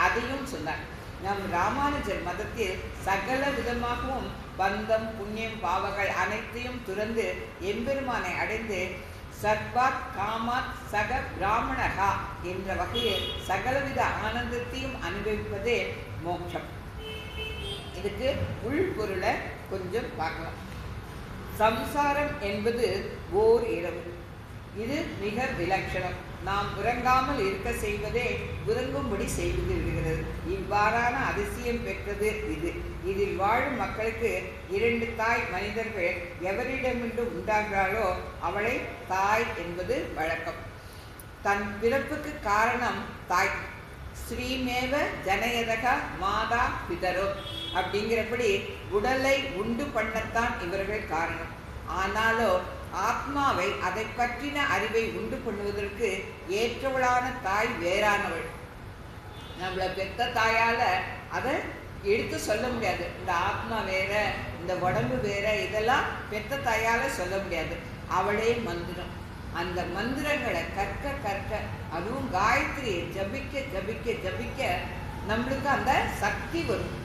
அதையும் சொன்னார். நம் ராமானுஜர் மதத்தில் சகல விதமாகவும் பந்தம் புண்ணியம் பாவங்கள் அனைத்தையும் துறந்து எம்பெருமானை அடைந்து சர்வாத் காமாத் சக பிராமணகா என்ற வகையில் சகலவித ஆனந்தத்தையும் அனுபவிப்பதே மோட்சம். இதுக்கு உள்பொருளை கொஞ்சம் பார்க்கலாம். சம்சாரம் என்பது ஓர் இரவு. இது மிக விலட்சணம். நாம் உறங்காமல் இருக்க செய்வதே உறங்கும்படி செய்து விடுகிறது. இவ்வாறான அதிசயம் பெற்றது இது. இதில் வாழும் மக்களுக்கு 2 தாய் மனிதர்கள் எவரிடமின்று உண்டாகிறாளோ அவளை தாய் என்பது வழக்கம். தன் பிறப்புக்கு காரணம் தாய். ஸ்ரீமேவ ஜனயதக மாதா பிதரோ அப்படிங்கிறபடி உடலை உண்டு பண்ணத்தான் இவர்கள் காரணம். ஆனாலோ ஆத்மாவை அதை பற்றின அறிவை உண்டு பண்ணுவதற்கு ஏற்றவளான தாய் வேறானவள். நம்மளை பெத்த தாயால அதை எடுத்து சொல்ல முடியாது. இந்த ஆத்மா வேற, இந்த உடம்பு வேற, இதெல்லாம் பெத்த தாயால சொல்ல முடியாது. அவளே மந்திரம். அந்த மந்திரங்களை கற்க கற்க, அதுவும் காயத்ரியை ஜபிக்க ஜபிக்க ஜபிக்க நம்மளுக்கு அந்த சக்தி வரும்.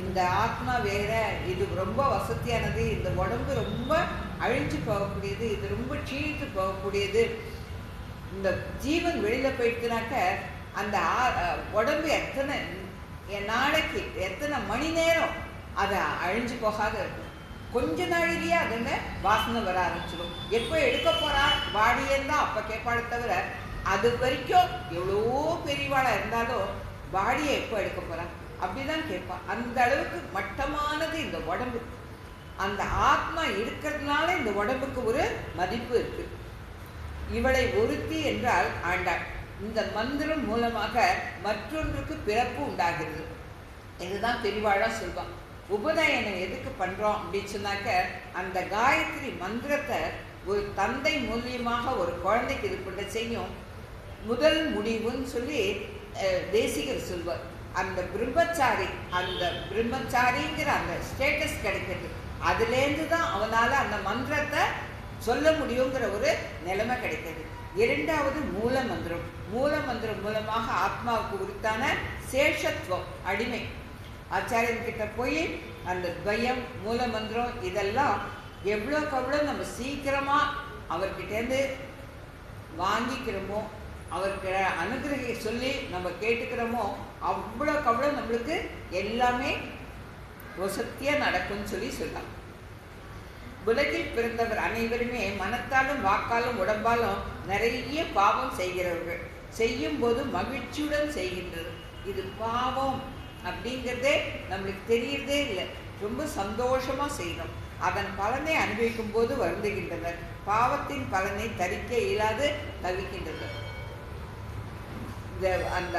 இந்த ஆத்மா வேற, இது ரொம்ப வசதியானது, இந்த உடம்பு ரொம்ப அழிஞ்சு போகக்கூடியது, இது ரொம்ப சீழ்த்து போகக்கூடியது. இந்த ஜீவன் வெளியில போயிட்டுனாக்க அந்த உடம்பு எத்தனை நாளைக்கு எத்தனை மணி நேரம் அதை அழிஞ்சு போகாத இருக்கும். கொஞ்ச நாளிலேயே அதுங்க வாசனை வர ஆரம்பிச்சிடும். எப்போ எடுக்க போறா வாடியேந்தான் அப்போ கேட்பாடு தவிர, அது வரைக்கும் எவ்வளோ பெரியவாளாக இருந்தாலும் பாடியை எப்போ எடுக்க போறா அப்படிதான் கேட்பான். அந்த அளவுக்கு மட்டமானது இந்த உடம்பு. அந்த ஆத்மா இருக்கிறதுனால இந்த உடம்புக்கு ஒரு மதிப்பு இருக்கு. இவளை ஒருத்தி என்றால் ஆண்டாள். இந்த மந்திரம் மூலமாக மற்றொன்றுக்கு பிறப்பு உண்டாகிறது. இதுதான் பெரியவாழா சொல்வான். உபநயனம் எதுக்கு பண்றோம் அப்படின்னு சொன்னாக்க, அந்த காயத்ரி மந்திரத்தை ஒரு தந்தை மூலியமாக ஒரு குழந்தைக்கு இது பண்ண செய்யும். முதல் முடிவுன்னு சொல்லி தேசிகர் சொல்வார். அந்த பிரம்மச்சாரிங்கிற அந்த ஸ்டேட்டஸ் கிடைக்கிறது, அதுலேருந்து தான் அவனால் அந்த மந்திரத்தை சொல்ல முடியுங்கிற ஒரு நிலைமை கிடைக்கிறது. இரண்டாவது மூல மந்திரம். மூல மந்திரம் மூலமாக ஆத்மாவுக்கு உரித்தான சேஷத்துவம், அடிமை. ஆச்சாரியன்கிட்ட போய் அந்த துவயம் மூல மந்திரம் இதெல்லாம் எவ்வளோக்கு எவ்வளோ நம்ம சீக்கிரமாக அவர்கிட்டேருந்து வாங்கிக்கிறோமோ, அவருக்கு அனுகிரகை சொல்லி நம்ம கேட்டுக்கிறோமோ, அவ்வளோக்கு அவ்வளோ நம்மளுக்கு எல்லாமே வசத்தியாக நடக்கும்னு சொல்லி சொல்லலாம். உலகில் பிறந்தவர் அனைவருமே மனத்தாலும் வாக்காலும் உடம்பாலும் நிறைய பாவம் செய்கிறவர்கள். செய்யும் போது மகிழ்ச்சியுடன் செய்கின்றது. இது பாவம் அப்படிங்கிறதே நம்மளுக்கு தெரியறதே இல்லை. ரொம்ப சந்தோஷமாக செய்யணும். அதன் பலனை அனுபவிக்கும் போது வருந்துகின்றனர். பாவத்தின் பலனை தரிக்க இயலாது தவிக்கின்றனர். அந்த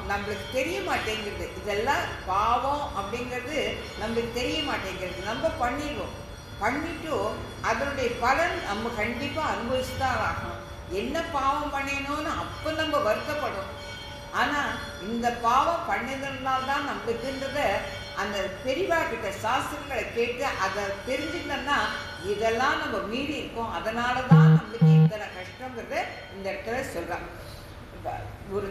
நம்மளுக்கு தெரிய மாட்டேங்கிறது. இதெல்லாம் பாவம் அப்படிங்கிறது நம்மளுக்கு தெரிய மாட்டேங்கிறது. நம்ம பண்ணிட்டு அதனுடைய பலன் நம்ம கண்டிப்பாக அனுபவிச்சு தான் ஆகணும். என்ன பாவம் பண்ணினோன்னு அப்போ நம்ம வருத்தப்படும். ஆனால் இந்த பாவம் பண்ணினால்தான் நம்மளுக்குன்றத அந்த பெரியவா கிட்ட சாஸ்திரங்களை கேட்டு அதை தெரிஞ்சுக்கணும்னா இதெல்லாம் நம்ம மீறி இருக்கோம், அதனால தான் நம்மளுக்கு இத்தனை கஷ்டங்கிறத இந்த இடத்துல சொல்கிறாங்க. ஒரு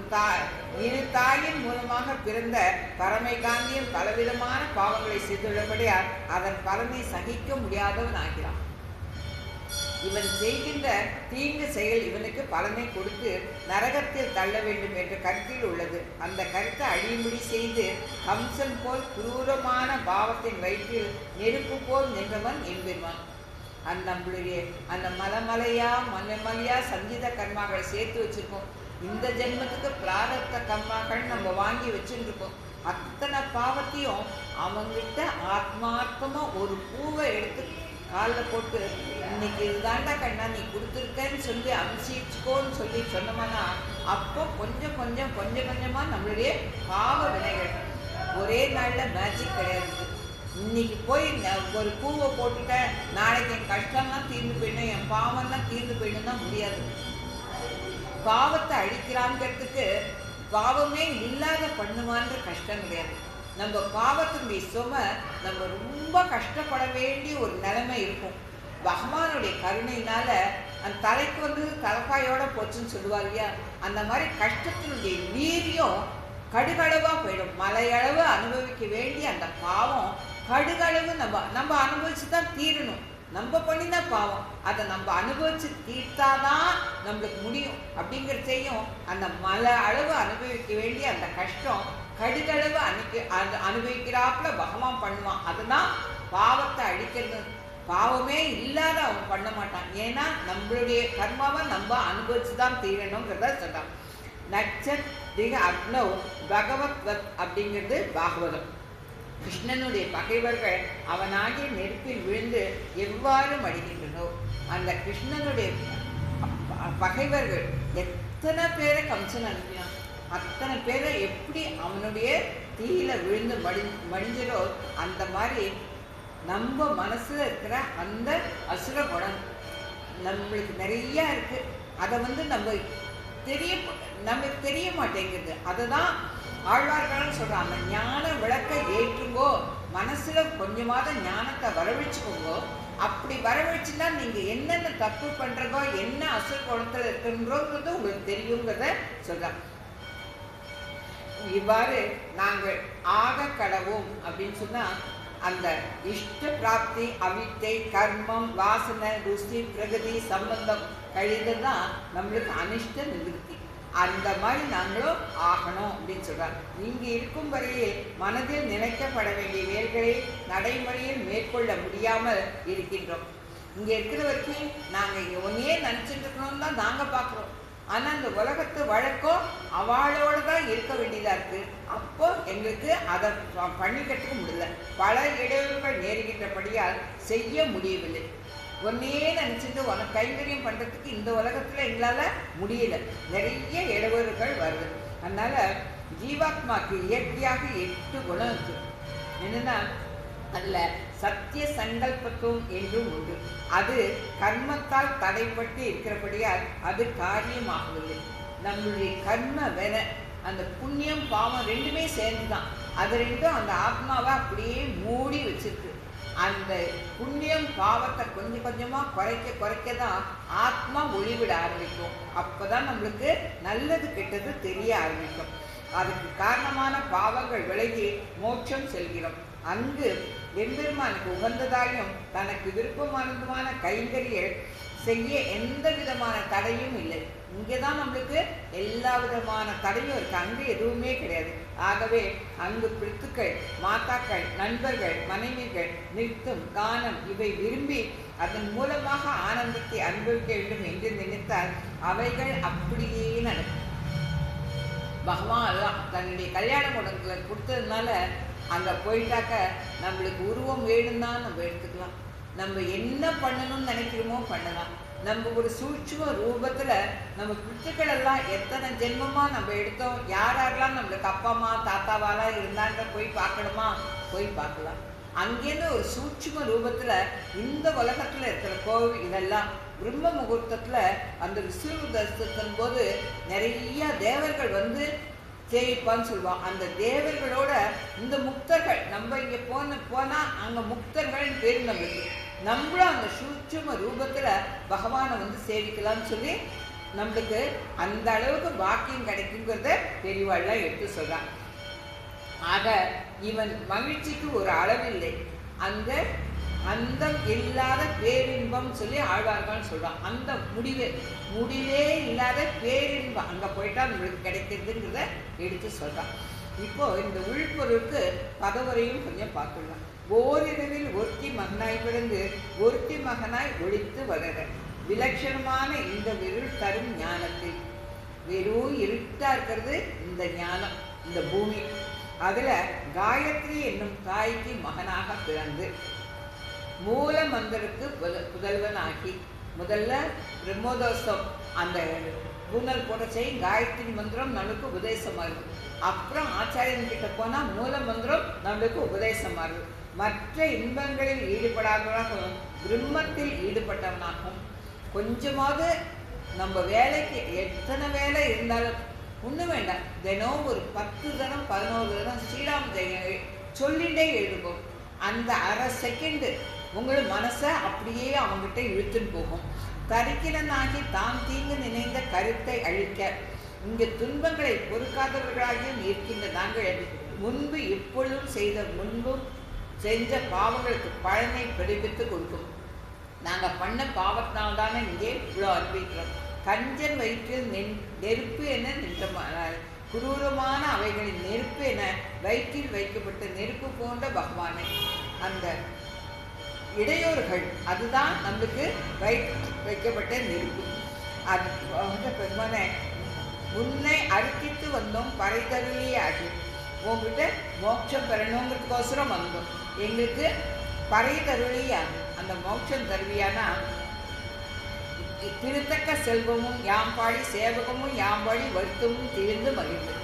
இரு தாயின் மூலமாக பிறந்த பரமை காந்தியும் பலவிதமான பாவங்களை செய்துள்ளபடியால் அதன் பலனை சகிக்க முடியாதவன் ஆகிறான். இவன் செய்கின்ற தீங்கு செயல் இவனுக்கு பலனை கொடுத்து நரகத்தில் தள்ள வேண்டும் என்ற கருத்தில் உள்ளது. அந்த கருத்தை அழியும்படி செய்து கம்சன் போல் குரூரமான பாவத்தின் வயிற்றில் நெருப்பு போல் நின்றவன் என்பான். நம்மளுடைய அந்த மலைமலையா சங்கீத கர்மாக்களை சேர்த்து வச்சிருக்கோம். இந்த ஜென்மத்துக்கு பிராரப்த கர்மாக்கள் நம்ம வாங்கி வச்சுருக்கோம். அத்தனை பாவத்தையும் அவங்கிட்ட ஆத்மார்த்தமாக ஒரு பூவை எடுத்து காலில் போட்டு இன்னைக்கு இதுதாண்டா கண்ணா நீ கொடுத்துருக்கன்னு சொல்லி அனுசிச்சுக்கோன்னு சொல்லி சொன்னோம்னா அப்போ கொஞ்சம் கொஞ்சமாக நம்மளுடைய பாவ வினைகள் ஒரே நாளில் மேஜிக் கிடையாது. இன்னைக்கு போய் ஒரு பூவை போட்டுட்டேன், நாளைக்கு என் கஷ்டம்லாம் தீர்ந்து போயிடணும், என் பாவம்லாம் தீர்ந்து போயிடணும்னா முடியாது. பாவத்தை அழிக்கிறாங்கிறதுக்கு பாவமே இல்லாத பண்ணுவான்ற கஷ்டம் கிடையாது. நம்ம பாவத்தினுடைய சுமை நம்ம ரொம்ப கஷ்டப்பட வேண்டிய ஒரு நிலைமை இருக்கும். பகவானுடைய கருணையினால அந்த தலைக்கு வந்து தலைப்பாயோட போச்சுன்னு சொல்லுவார் இல்லையா, அந்த மாதிரி கஷ்டத்தினுடைய வீரியம் கடுகளவாக போயிடும். மலையளவு அனுபவிக்க வேண்டிய அந்த பாவம் கடுகளவு நம்ம அனுபவிச்சு தான் தீரணும். நம்ம பண்ணினா பாவம், அதை நம்ம அனுபவிச்சு தீர்த்தாதான் நம்மளுக்கு முடியும். அப்படிங்கிறதையும் அந்த மலை அளவு அனுபவிக்க வேண்டிய அந்த கஷ்டம் கடுகளவு அனுபவிக்கிறாப்புல பகவான் பண்ணுவான். அதுதான் பாவத்தை அழிக்கிறது. பாவமே இல்லாத அவன் பண்ண மாட்டான். ஏன்னா நம்மளுடைய கர்மாவை நம்ம அனுபவிச்சு தான் தீரணுங்கிறத சொல்றான். நட்சத் திக அக்னவ் பகவத்வத் அப்படிங்கிறது பாகவதம். கிருஷ்ணனுடைய பகைவர்கள் அவனாகிய நெருப்பில் விழுந்து எவ்வாறு மடிகின்றனோ, அந்த கிருஷ்ணனுடைய பகைவர்கள் எத்தனை பேரை கம்சன் அனுப்பினான், அத்தனை பேரை எப்படி அவனுடைய தீயில விழுந்து மடிஞ்சதோ அந்த மாதிரி நம்ம மனசுல இருக்கிற அந்த அசுர குணம் நம்மளுக்கு நிறைய இருக்கு. அதை வந்து நம்மளுக்கு தெரிய மாட்டேங்குது. அதை தான் ஆழ்வார்கள் சொல்றாங்க, ஞான விளக்க ஏற்றுங்கோ, மனசுல கொஞ்சமாவது ஞானத்தை வரவழைச்சுக்கோங்கோ. அப்படி வரவழைச்சுன்னா நீங்க என்னென்ன தப்பு பண்றதோ, என்ன அசுர குணத்துல இருக்குன்றோங்கிறது உங்களுக்கு தெரியுங்கிறத சொல்றாங்க. இவ்வாறு நாங்கள் ஆக கடவோம் அப்படின்னு சொன்னா அந்த இஷ்ட பிராப்தி, அவித்தை, கர்மம், வாசனை, ருசி, பிரகதி, சம்பந்தம் கழிதல் தான் நம்மளுக்கு அனிஷ்ட நிவர்த்தி. அந்த மாதிரி நாங்களும் ஆகணும் அப்படின்னு சொல்றாங்க. இங்கு இருக்கும் வரையில் மனதில் நினைக்கப்பட வேண்டிய வேல்களை நடைமுறையில் மேற்கொள்ள முடியாமல் இருக்கின்றோம். இங்கே இருக்கிற வரைக்கும் நாங்கள் இங்கே ஒன்றையே நினச்சிட்டு இருக்கணும்னு தான் நாங்கள் பார்க்குறோம். ஆனால் அந்த உலகத்து வழக்கம் அவளோடு தான் இருக்க வேண்டியதாக இருக்குது. அப்போ எங்களுக்கு அதை பண்ணிக்கிறதுக்கு முடியல. பல இடையூறுகள் நேருகின்றபடியால் செய்ய முடியவில்லை. ஒன்றையே நினச்சிட்டு உனக்கு கைங்கரியம் பண்ணுறதுக்கு இந்த உலகத்தில் எங்களால் முடியல. நிறைய இடையூறுகள் வருது. அதனால் ஜீவாத்மாக்கு இயற்கையாக 8 குணம் இருக்குது. என்னென்னா அதில் சத்திய சங்கல்பத்துவம் என்றும் உண்டு. அது கர்மத்தால் தடைப்பட்டு இருக்கிறபடியால் அது காரியமாகவில்லை. நம்மளுடைய கர்ம வினை, அந்த புண்ணியம் பாவம் ரெண்டுமே சேர்ந்து தான். அது ரெண்டும் அந்த ஆத்மாவை அப்படியே மூடி வச்சிருக்கு. அந்த புண்ணியம் பாவத்தை கொஞ்சம் கொஞ்சமாக குறைக்க தான் ஆத்மா ஒளிவிட ஆரம்பிக்கும். அப்போ தான் நம்மளுக்கு நல்லது கெட்டது தெரிய ஆரம்பிக்கும். அதுக்கு காரணமான பாவங்கள் விலகி மோட்சம் செல்கிறோம். அங்கு எம்பெருமானுக்கு உகந்ததாயும் தனக்கு விருப்பமானதுமான கைங்கரியை செய்ய எந்த விதமான தடையும் இல்லை. இங்கே தான் நம்மளுக்கு எல்லா விதமான தடையும் இருக்கு, அங்கு எதுவுமே கிடையாது. ஆகவே அங்கு பித்துக்கள், மாதாக்கள், நண்பர்கள், மனைவிகள், நிறுத்தம், கானம் இவை விரும்பி அதன் மூலமாக ஆனந்தத்தை அனுபவிக்க வேண்டும் என்று நினைத்தால் அவைகள் அப்படியே நடக்கும். பகவான் தன்னுடைய கல்யாண முடங்களை கொடுத்ததுனால அங்கே போயிட்டாக்க நம்மளுக்கு உருவம் வேணும்னா நம்ம எடுத்துக்கலாம். நம்ம என்ன பண்ணணும்னு நினைக்கிறோமோ பண்ணலாம். நம்ம ஒரு சூட்சும ரூபத்தில் நம்ம பித்துக்கள் எல்லாம் எத்தனை ஜென்மமாக நம்ம எடுத்தோம், யாரெல்லாம் நம்மளுக்கு அப்பா அம்மா தாத்தாவாலாம் இருந்தான்ற போய் பார்க்கணுமா, போய் பார்க்கலாம். அங்கேருந்து ஒரு சூட்சும ரூபத்தில் இந்த உலகத்தில் இருக்கிற கோவில் இதெல்லாம் பிரம்ம முகூர்த்தத்தில் அந்த விசுவதர்சத்தின் போது நிறைய தேவர்கள் வந்து சேவிப்பான்னு சொல்லுவான். அந்த தேவர்களோட இந்த முக்தர்கள் நம்ம இங்கே போனால் அங்கே முக்தர்கள்னு பேர் நம்மளுக்கு. நம்மளும் அந்த சூட்சும ரூபத்தில் பகவானை வந்து சேவிக்கலாம்னு சொல்லி நம்மளுக்கு அந்த அளவுக்கு பாக்கியம் கிடைக்குங்கிறத பெரியவாள்லாம் எடுத்து சொல்கிறான். ஆக இவன் மகிழ்ச்சிக்கு ஒரு அளவில்லை, அந்த அந்தம் இல்லாத பேரின்பம் சொல்லி ஆழ்வார்கள் சொல்கிறான். அந்த முடிவே இல்லாத பேரின்பம் அங்கே போயிட்டா நம்மளுக்கு கிடைக்கிறதுங்கிறத எடுத்து சொல்கிறான். இப்போ இந்த உள்பொருளுக்கு பதவுரையும் கொஞ்சம் பார்த்துடலாம். ஓரிரவில் ஒருத்தி மகனாய் பிறந்து ஒருத்தி மகனாய் ஒழித்து வளர விலட்சணமான இந்த இருள் தரும் ஞானத்தில், வெறும் இருட்டா இருக்கிறது இந்த ஞானம், இந்த பூமி. அதில் காயத்ரி என்னும் தாய்க்கு மகனாக பிறந்து மூல மந்திரக்கு புதல்வனாகி, முதல்ல பிரம்மோதோஷம் அந்த பூனல் போட செய்யும் காயத்ரி மந்திரம் நம்மளுக்கு உபதேசமாகுது. அப்புறம் ஆச்சாரியன் கிட்ட போனால் மூல மந்திரம் நம்மளுக்கு உபதேசமாகுது. மற்ற இன்பங்களில் ஈடுபடாதவனாகவும் பிரம்மத்தில் ஈடுபட்டவனாகவும் கொஞ்சமாவது நம்ம வேலைக்கு எத்தனை வேலை இருந்தாலும் ஒன்றும் வேண்டாம், தினம் ஒரு 10 தரம் 11 தரம் ஸ்ரீராம் ஜெயம் சொல்லிகிட்டே எழுதுவோம். அந்த அரை செகண்டு உங்கள் மனசை அப்படியே அவங்ககிட்ட இழுத்துன்னு போகும். தரிக்கிலனாகி தான் தீங்கு நினைந்த கருத்தை அழிக்க இங்கு துன்பங்களை பொறுக்காதவர்களாகியும் இருக்கின்ற நாங்கள் முன்பு எப்பொழுதும் முன்பும் செஞ்ச பாவங்களுக்கு பலனை பிடிப்பித்து கொடுக்கும். நாங்கள் பண்ண பாவத்தினால்தானே இங்கே இவ்வளோ அனுபவிக்கிறோம். கஞ்சன் வயிற்றில் நெருப்பு என நின்ற குரூரமான அவைகளின் நெருப்பு என வயிற்றில் வைக்கப்பட்ட நெருப்பு போன்ற பகவானை அந்த இடையூறுகள் அதுதான் நம்மளுக்கு வைக்கப்பட்ட நெருப்பு. அது வந்து பெருமானை உன்னை அறுத்தித்து வந்தோம் பறைதருளியே ஆகி உங்ககிட்ட மோட்சம் பெறணுங்கிறதுக்கோசரம் வந்தோம். எங்களுக்கு பறை தருளியாக அந்த மோட்சம் தருவியானா திருத்தக்க செல்வமும் யாம்பாடி சேவகமும் யாம்பாடி வருத்தமும் திரிந்து மகிழ்ந்து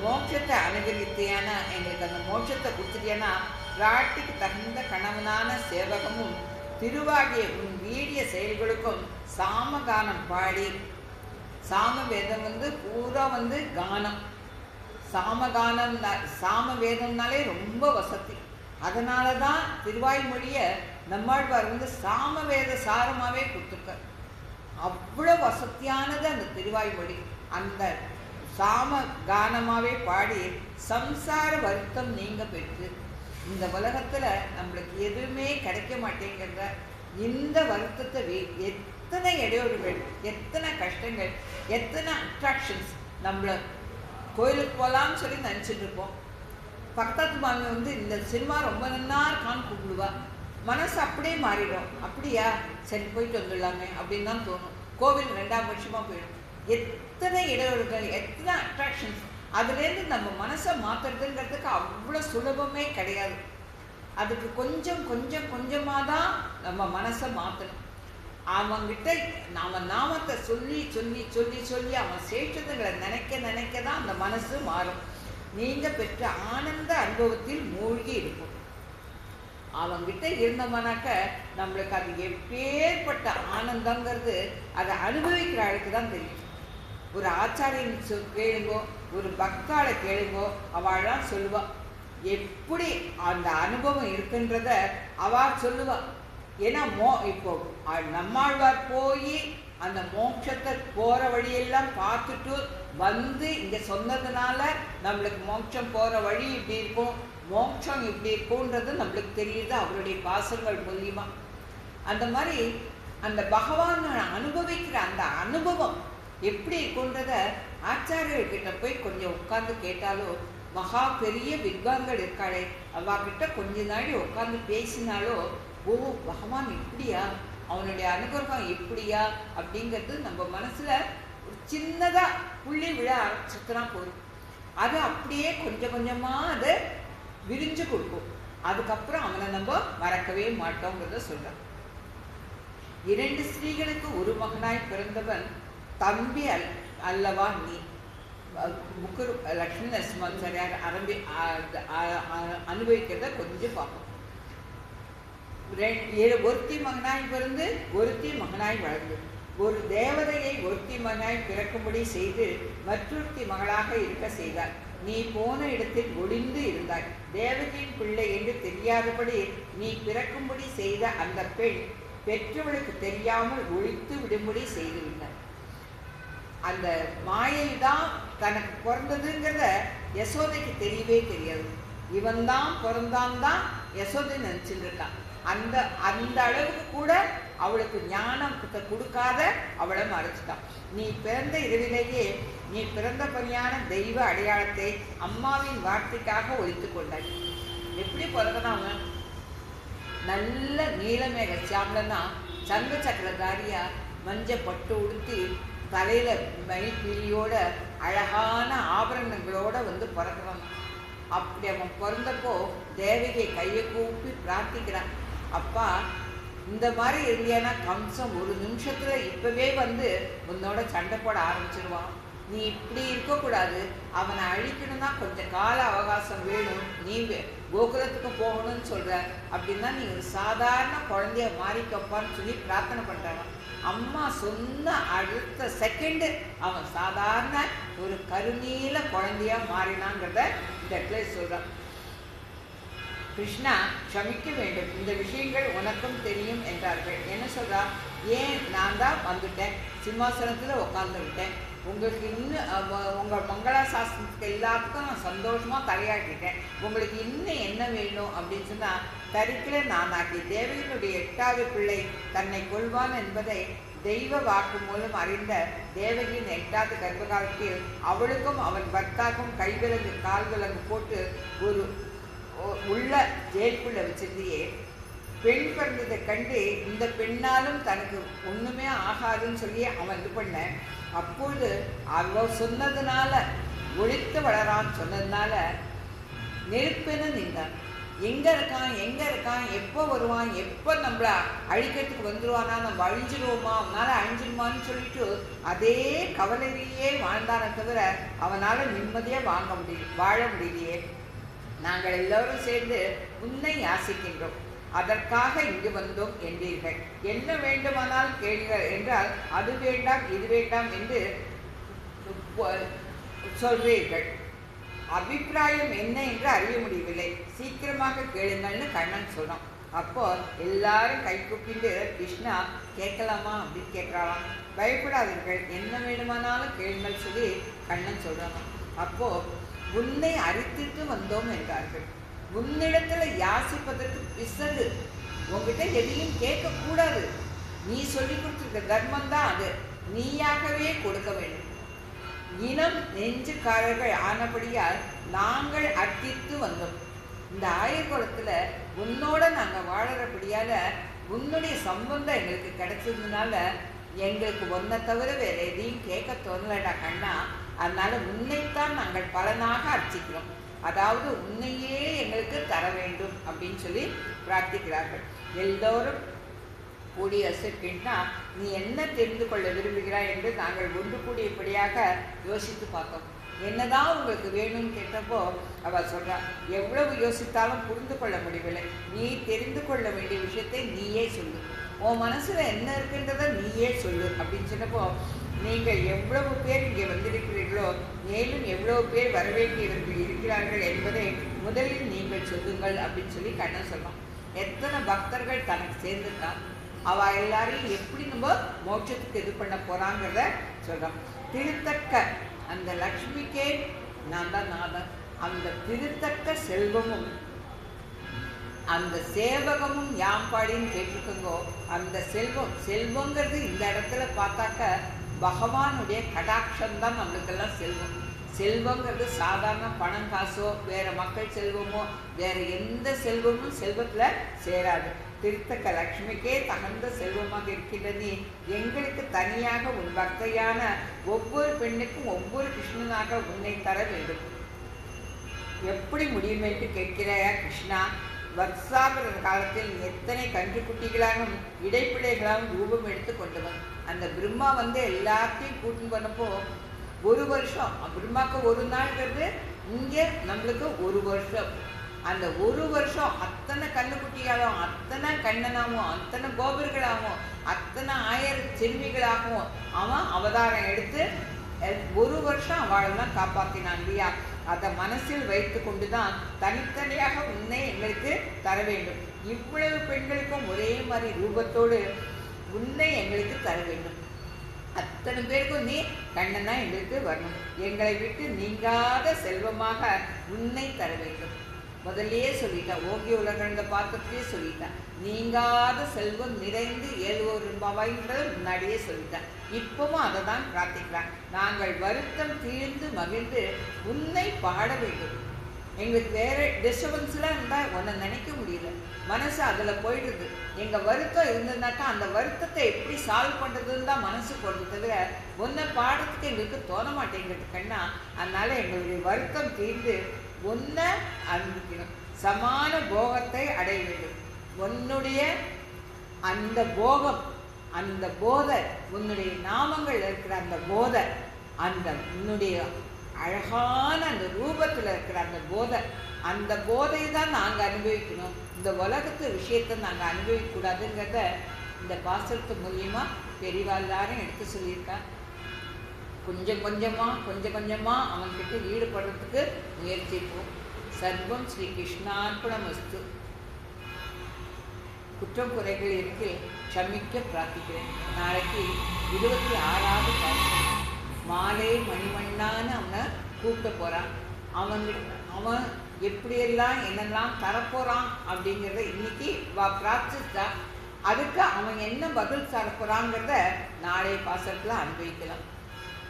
மோட்சத்தை அனுகரித்தியானா எங்களுக்கு அந்த மோட்சத்தை கொடுத்துட்டியானா பிராட்டிக்கு தகுந்த கணவனான சேவகமும் திருவாகிய உன் வீடிய செயல்களுக்கும் சாமகானம் பாடி, சாம வேதம் வந்து பூரா வந்து கானம், சாமகானம் சாம வேதம்னாலே ரொம்ப வசதி. அதனால தான் திருவாய்மொழியை நம்மாழ்வார் வந்து சாம வேத சாரமாகவே கொடுத்துருக்கார். அவ்வளோ வசதியானது அந்த திருவாய்மொழி. அந்த சாம கானமாகவே பாடி சம்சார வருத்தம் நீங்க பெற்று இந்த உலகத்தில் நம்மளுக்கு எதுவுமே கிடைக்க மாட்டேங்கிறத இந்த வருத்தத்தை எத்தனை இடையூறுகள், எத்தனை கஷ்டங்கள், எத்தனை அட்ராக்ஷன்ஸ். நம்மளை கோயிலுக்கு போகலான்னு சொல்லி நினச்சிட்டு இருப்போம். பக்கத்து மாமி வந்து இந்த சினிமா ரொம்ப நல்லா இருக்கான்னு கூப்பிடுவா. மனசு அப்படியே மாறிடும். அப்படியா, சரி போயிட்டு வந்துடலாமே அப்படின்னு தான் தோணும். கோவில் 2ஆம் வருஷமாக போயிடும். எத்தனை இடையூறுகள், எத்தனை அட்ராக்ஷன்ஸ். அதுலேருந்து நம்ம மனசை மாற்றுறதுங்கிறதுக்கு அவ்வளோ சுலபமே கிடையாது. அதுக்கு கொஞ்சம் கொஞ்சம் கொஞ்சமாக தான் நம்ம மனசை மாற்றணும். அவங்கிட்ட நாம் நாமத்தை சொல்லி சொல்லி சொல்லி சொல்லி அவன் சேஷத்துங்களை நினைக்க நினைக்க தான் அந்த மனசு மாறும். நீங்கள் பெற்ற ஆனந்த அனுபவத்தில் மூழ்கி இருக்கும். அவங்கிட்ட இருந்தோம்னாக்க நம்மளுக்கு அது எப்பேற்பட்ட ஆனந்தங்கிறது அதை அனுபவிக்கிற ஆளுக்கு தான் தெரியும். ஒரு ஆச்சாரியன் கேளுங்கோ, ஒரு பக்தாளை கேளுங்கோ, அவள்லாம் சொல்லுவா. எப்படி அந்த அனுபவம் இருக்குன்றத அவள் சொல்லுவா. ஏன்னா இப்போ நம்மாழ்வார் போய் அந்த மோட்சத்தை போகிற வழியெல்லாம் பார்த்துட்டு வந்து இங்கே சொன்னதுனால நம்மளுக்கு மோட்சம் போகிற வழி இப்படி இருக்கும், மோட்சம் இப்படி இருக்கும்ன்றது நம்மளுக்கு தெரியுது அவருடைய பாசங்கள் மூலியமா. அந்த மாதிரி அந்த பகவான் அனுபவிக்கிற அந்த அனுபவம் எப்படி இருக்குன்றத ஆச்சாரியர்கிட்ட போய் கொஞ்சம் உட்கார்ந்து கேட்டாலோ, மகா பெரிய வித்வான்கள் இருக்காளே அவகிட்ட கொஞ்ச நாள் உட்கார்ந்து பேசினாலோ, ஓ பகவான் இப்படியா, அவனுடைய அனுகிரகம் எப்படியா அப்படிங்கிறது நம்ம மனசுல ஒரு சின்னதா புள்ளி விழ ஆரம்பிச்சுனா போதும். அது அப்படியே கொஞ்சம் கொஞ்சமா அதை விரிஞ்சு கொடுக்கும். அதுக்கப்புறம் அவனை நம்ம மறக்கவே மாட்டோங்கிறத சொல்றான். 2 ஸ்திரீகளுக்கு ஒரு மகனாய் பிறந்தவன் தம்பி அல்லவா நீ. புக்கர் லட்சுமி நரசிம்மாச்சாரியார் அனுபவிக்கிறத கொஞ்சம் பார்ப்போம். ஒருத்தி மகனாய் பிறந்து ஒருத்தி மகனாய் வளர்ந்து, ஒரு தேவதையை ஒருத்தி மகனாய் பிறக்கும்படி செய்து மற்றொருத்தி மகளாக இருக்க செய்தார். நீ போன இடத்தில் ஒளிந்து இருந்தாய். தேவகியின் பிள்ளை என்று தெரியாதபடி நீ பிறக்கும்படி செய்த அந்த பெண் பெற்றவளுக்கு தெரியாமல் ஒழித்து விடும்படி செய்துவிட்டார். அந்த மாயை தான் தனக்கு பிறந்ததுங்கிறத யசோதைக்கு தெரியவே தெரியாது. இவன் தான் பிறந்தான் தான் யசோதை நினைச்சுட்டு இருக்கான். அந்த அந்த அளவுக்கு கூட அவளுக்கு ஞானத்தை கொடுக்காத அவளை மறைச்சிட்டான். நீ பிறந்த இரவிலேயே நீ பிறந்த பணியான தெய்வ அடையாளத்தை அம்மாவின் வார்த்தைக்காக ஒழித்து கொண்டாய். எப்படி பிறந்தனாங்க? நல்ல நீலமேக சாம்பலனா சங்க சக்கரதாரியா மஞ்ச பட்டு உடுத்தி தலையில மயில்பீலியோட அழகான ஆபரணங்களோட வந்து பிறக்கிறான். அப்படி அவன் பிறந்தப்போ தேவகை கையை கூப்பி பிரார்த்திக்கிறான். அப்பா, இந்த மாதிரி இருந்தியானா கம்சம் ஒரு நிமிஷத்துல இப்பவே வந்து உன்னோட சண்டை போட ஆரம்பிச்சிருவான். நீ இப்படி இருக்கக்கூடாது, அவனை அழிக்கணும்னா கொஞ்சம் கால அவகாசம் வேணும், நீ கோகுலத்துக்கு போகணும்னு சொல்ற அப்படின்னா நீ ஒரு சாதாரண குழந்தைய மாறிக்கப்பான்னு சொல்லி பிரார்த்தனை பண்றாங்க. அம்மா சொன்ன அடுத்த செகண்டு அவன் சாதாரண ஒரு கருநீல குழந்தையா மாறினாங்கிறத இந்த இடத்துல சொல்றான். கிருஷ்ணா க்ஷமிக்க வேண்டும், இந்த விஷயங்கள் உனக்கும் தெரியும் என்றார்கள். என்ன சொல்றா? ஏன் நான் தான் வந்துட்டேன், சிம்மாசனத்தில் உட்காந்துக்கிட்டேன், உங்களுக்கு இன்னும் உங்கள் மங்களா சாஸ்திரத்துக்கு எல்லாத்துக்கும் நான் சந்தோஷமாக தலையாட்டிட்டேன், உங்களுக்கு இன்னும் என்ன வேணும் அப்படின்னு சொன்னால் தரிக்கில நான் ஆக்கி தேவகியினுடைய 8வது பிள்ளை தன்னை கொள்வான் என்பதை தெய்வ வாக்கு மூலம் அறிந்த தேவகியின் 8வது கர்ப்பகாலத்தில் அவளுக்கும் அவன் பர்த்தாக்கும் கைவிலங்கு கால்விலங்கு போட்டு ஒரு உள்ள ஜெயிலுக்குள்ள வச்சிருந்தியே, பெண் பிறந்ததை கண்டு இந்த பெண்ணாலும் தனக்கு ஒன்றுமே ஆகாதுன்னு சொல்லி அவன் இது பண்ண. அப்போது அவ சொன்னதுனால ஒழித்து வளரான்னு சொன்னதுனால நெருப்பென நின்றான். எங்கே இருக்கான், எப்போ வருவான், எப்போ நம்மளை அழிக்கிறதுக்கு வந்துடுவானா, நம்ம அழிஞ்சிடுவோமா, அவனால் அழிஞ்சிடுமான்னு சொல்லிட்டு அதே கவலையிலேயே வாழ்ந்தானே தவிர அவனால் நிம்மதியாக வாழ முடியலையே. நாங்கள் எல்லோரும் சேர்ந்து உன்னை யாசிக்கின்றோம், அதற்காக இங்கு வந்தோம் என்றீர்கள். என்ன வேண்டுமானால் கேளுங்கள் என்றால் அது வேண்டாம் இது வேண்டாம் என்று சொல்றீர்கள். அபிப்பிராயம் என்ன என்று அறிய முடியவில்லை, சீக்கிரமாக கேளுங்கள்னு கண்ணன் சொன்னான். அப்போ எல்லாரும் கை கூப்பிட்டு கிருஷ்ணா கேட்கலாமா அப்படின்னு கேட்கலாம். பயப்படாதீர்கள், என்ன வேண்டுமானாலும் கேளுங்கள் சொல்லி கண்ணன் சொல்றான். அப்போ உன்னை அரித்திட்டு வந்தோம் என்றார்கள். உன்னிடத்துல யாசிப்பதற்கு பிசகு, உங்ககிட்ட எதையும் கேட்கக்கூடாது, நீ சொல்லி கொடுத்துருக்க தர்மம் தான் அது, நீயாகவே கொடுக்க வேண்டும். இனம் நெஞ்சுக்காரர்கள் ஆனபடியால் நாங்கள் அர்த்தித்து வந்தோம். இந்த ஆயர்குளத்துல உன்னோட நாங்கள் வாழறபடியால உன்னுடைய சம்பந்தம் எங்களுக்கு கிடைச்சதுனால எங்களுக்கு ஒன்றை தவிர வேற எதையும் கேட்க தோணலடா கண்ணா. அதனால உன்னைத்தான் நாங்கள் பலனாக அர்ச்சிக்கிறோம், அதாவது உன்னையே எங்களுக்கு தர வேண்டும் அப்படின்னு சொல்லி பிரார்த்திக்கிறார்கள். எல்லோரும் கூடிய அசைக்கின்றா நீ என்ன தெரிந்து கொள்ள விரும்புகிறாய் என்று நாங்கள் ஒன்று கூடியபடியாக யோசித்து பார்த்தோம். என்னதான் உங்களுக்கு வேணும்னு கேட்டப்போ அவள் சொல்றா, எவ்வளவு யோசித்தாலும் புரிந்து கொள்ள முடியவில்லை, நீ தெரிந்து கொள்ள வேண்டிய விஷயத்தை நீயே சொல்லு, உன் மனசுல என்ன இருக்குன்றத நீயே சொல்லு அப்படின்னு சொன்னப்போ நீங்கள் எவ்வளவு பேர் இங்கே வந்திருக்கிறீர்களோ மேலும் எவ்வளவு பேர் வரவேண்டியவர்கள் இருக்கிறார்கள் என்பதை முதலில் நீங்கள் சொல்லுங்கள் அப்படின்னு சொல்லி கண்ணன் சொல்லுவோம். எத்தனை பக்தர்கள் தனக்கு சேர்ந்துட்டா அவ எல்லாரையும் எப்படி நம்ம மோட்சத்துக்கு இது பண்ண போறாங்கிறத சொல்றோம். திருத்தக்க அந்த லக்ஷ்மிக்கே நான் தான் அந்த திருத்தக்க செல்வமும் அந்த சேவகமும் யாம்பாடின்னு கேட்டிருக்கோங்கோ. அந்த செல்வங்கிறது இந்த இடத்துல பார்த்தாக்க பகவானுடைய கடாட்சம்தான் நம்மளுக்கெல்லாம் செல்வம். செல்வங்கிறது சாதாரண பணம் காசோ வேற மக்கள் செல்வமோ வேற எந்த செல்வமும் செல்வத்துல சேராது. திருத்தக்க லக்ஷ்மிக்கே தகுந்த செல்வமாக இருக்கின்றது. எங்களுக்கு தனியாக உன் பக்தையான ஒவ்வொரு பெண்ணுக்கும் ஒவ்வொரு கிருஷ்ணனாக உன்னை தர வேண்டும். எப்படி முடியும் என்று கேட்கிறாயா கிருஷ்ணா? வத்சாகர காலத்தில் எத்தனை கன்றுக்குட்டிகளாகவும் இடைப்பிள்ளைகளாகவும் ரூபம் எடுத்து கொண்டவன். அந்த பிரம்மா எல்லாத்தையும் கூட்டின்னு பண்ணப்போ ஒரு வருஷம், பிரம்மாவுக்கு ஒரு நாள்ங்கிறது இங்கே நம்மளுக்கு ஒரு வருஷம். அந்த ஒரு வருஷம் அத்தனை கண்ணுக்குட்டியாகவும் அத்தனை கண்ணனாகவும் அத்தனை கோபர்களாகவும் அத்தனை 1000 செல்விகளாகவும் அவன் அவதாரம் எடுத்து ஒரு வருஷம் அவளெல்லாம் காப்பாற்றினான் இல்லையா? அதை மனசில் வைத்து கொண்டுதான் தனித்தனியாக உன்னை எங்களுக்கு தர வேண்டும். இவ்வளவு பெண்களுக்கும் ஒரே மாதிரி ரூபத்தோடு உன்னை எங்களுக்கு தர வேண்டும். அத்தனை பேருக்கும் நீ கண்ணனா எங்களுக்கு வரணும். எங்களை விட்டு நீங்காத செல்வமாக உன்னை தர வேண்டும். முதல்லையே சொல்லிட்டான், ஓகே உலகந்த பாத்திரத்திலே சொல்லிட்டான், நீங்காத செல்வம் நிறைந்து ஏழுவோர் ரூபாய்ன்றது முன்னாடியே சொல்லிட்டான். இப்பவும் அதை தான் பிரார்த்திக்கிறான். நாங்கள் வருத்தம் தீர்ந்து மகிழ்ந்து உன்னை பாட வேண்டும். எங்களுக்கு வேற டிஸ்டர்பன்ஸ்லாம் இருந்தால் உன்னை நினைக்க முடியல, மனசு அதில் போயிடுது. எங்கள் வருத்தம் இருந்ததுனாக்கா அந்த வருத்தத்தை எப்படி சால்வ் பண்ணுறதுன்னு தான் மனசு போடுறது தவிர உன்னை பாடுறதுக்கு எங்களுக்கு தோண மாட்டேங்கிறது கண்ணா. அதனால எங்களுடைய வருத்தம் தீர்ந்து உன்னை அனுப்பிக்கணும். சமான போகத்தை அடைய வேண்டும். உன்னுடைய அந்த போகம், அந்த போதை, உன்னுடைய நாமங்கள் இருக்கிற அந்த போதை, அந்த உன்னுடைய அழகான அந்த ரூபத்தில் இருக்கிற அந்த போதை தான் நாங்கள் அனுபவிக்கணும். இந்த உலகத்து விஷயத்தை நாங்கள் அனுபவிக்கக்கூடாதுங்கிறத இந்த பாசத்து மூலியமாக பெரியவா எல்லாரும் எடுத்து சொல்லியிருக்கா. கொஞ்சம் கொஞ்சமாக அவன்கிட்ட ஈடுபடுறதுக்கு முயற்சிப்போம். சர்வம் ஸ்ரீ கிருஷ்ணார்ப்பணமஸ்து. குற்றம் குறைகள் இருக்கு, க்ஷமிக்க பிரார்த்திக்கிறேன். நாளைக்கு 26வது பாசம் மாலை மணிமண்ணான்னு அவனை கூப்பிட போகிறான். அவன் எப்படியெல்லாம் என்னெல்லாம் தரப்போகிறான் அப்படிங்கிறத இன்னைக்கு பிரார்த்திச்சா. அதுக்கு அவன் என்ன பதில் தரப்போகிறாங்கிறத நாளைய பாசத்தில் அனுபவிக்கலாம்.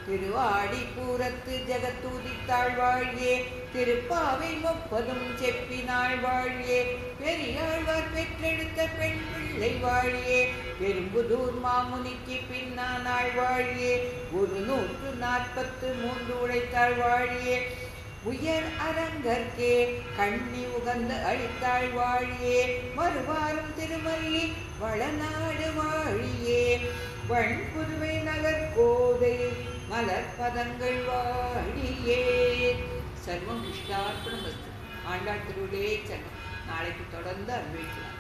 திருவாடி பூரத்து ஜெகத்தூதித்தாள் வாழியே, திருப்பாவை 30 செப்பினாள் வாழியே, பெரியாழ்வார் பெற்றெடுத்த பெண் பிள்ளை வாழியே, பெரும்புதூர் மாமுனிக்கு பின்னானாள் வாழியே, 143 உழைத்தாள் வாழியே, உயர் அரங்கற்கே கண்ணி உகந்து அழித்தாள் வாழியே, மறுவாரும் திருமல்லி வளநாடு வாழியே, வண்புதுவை நகர் கோதை மலர்பதங்கள் வாழியே. சர்வம் கிருஷ்ணார்ப்பணமஸ்து. ஆண்டாள் திருவிழே சரணம். நாளைக்கு தொடர்ந்து அனுபவிக்கலாம்.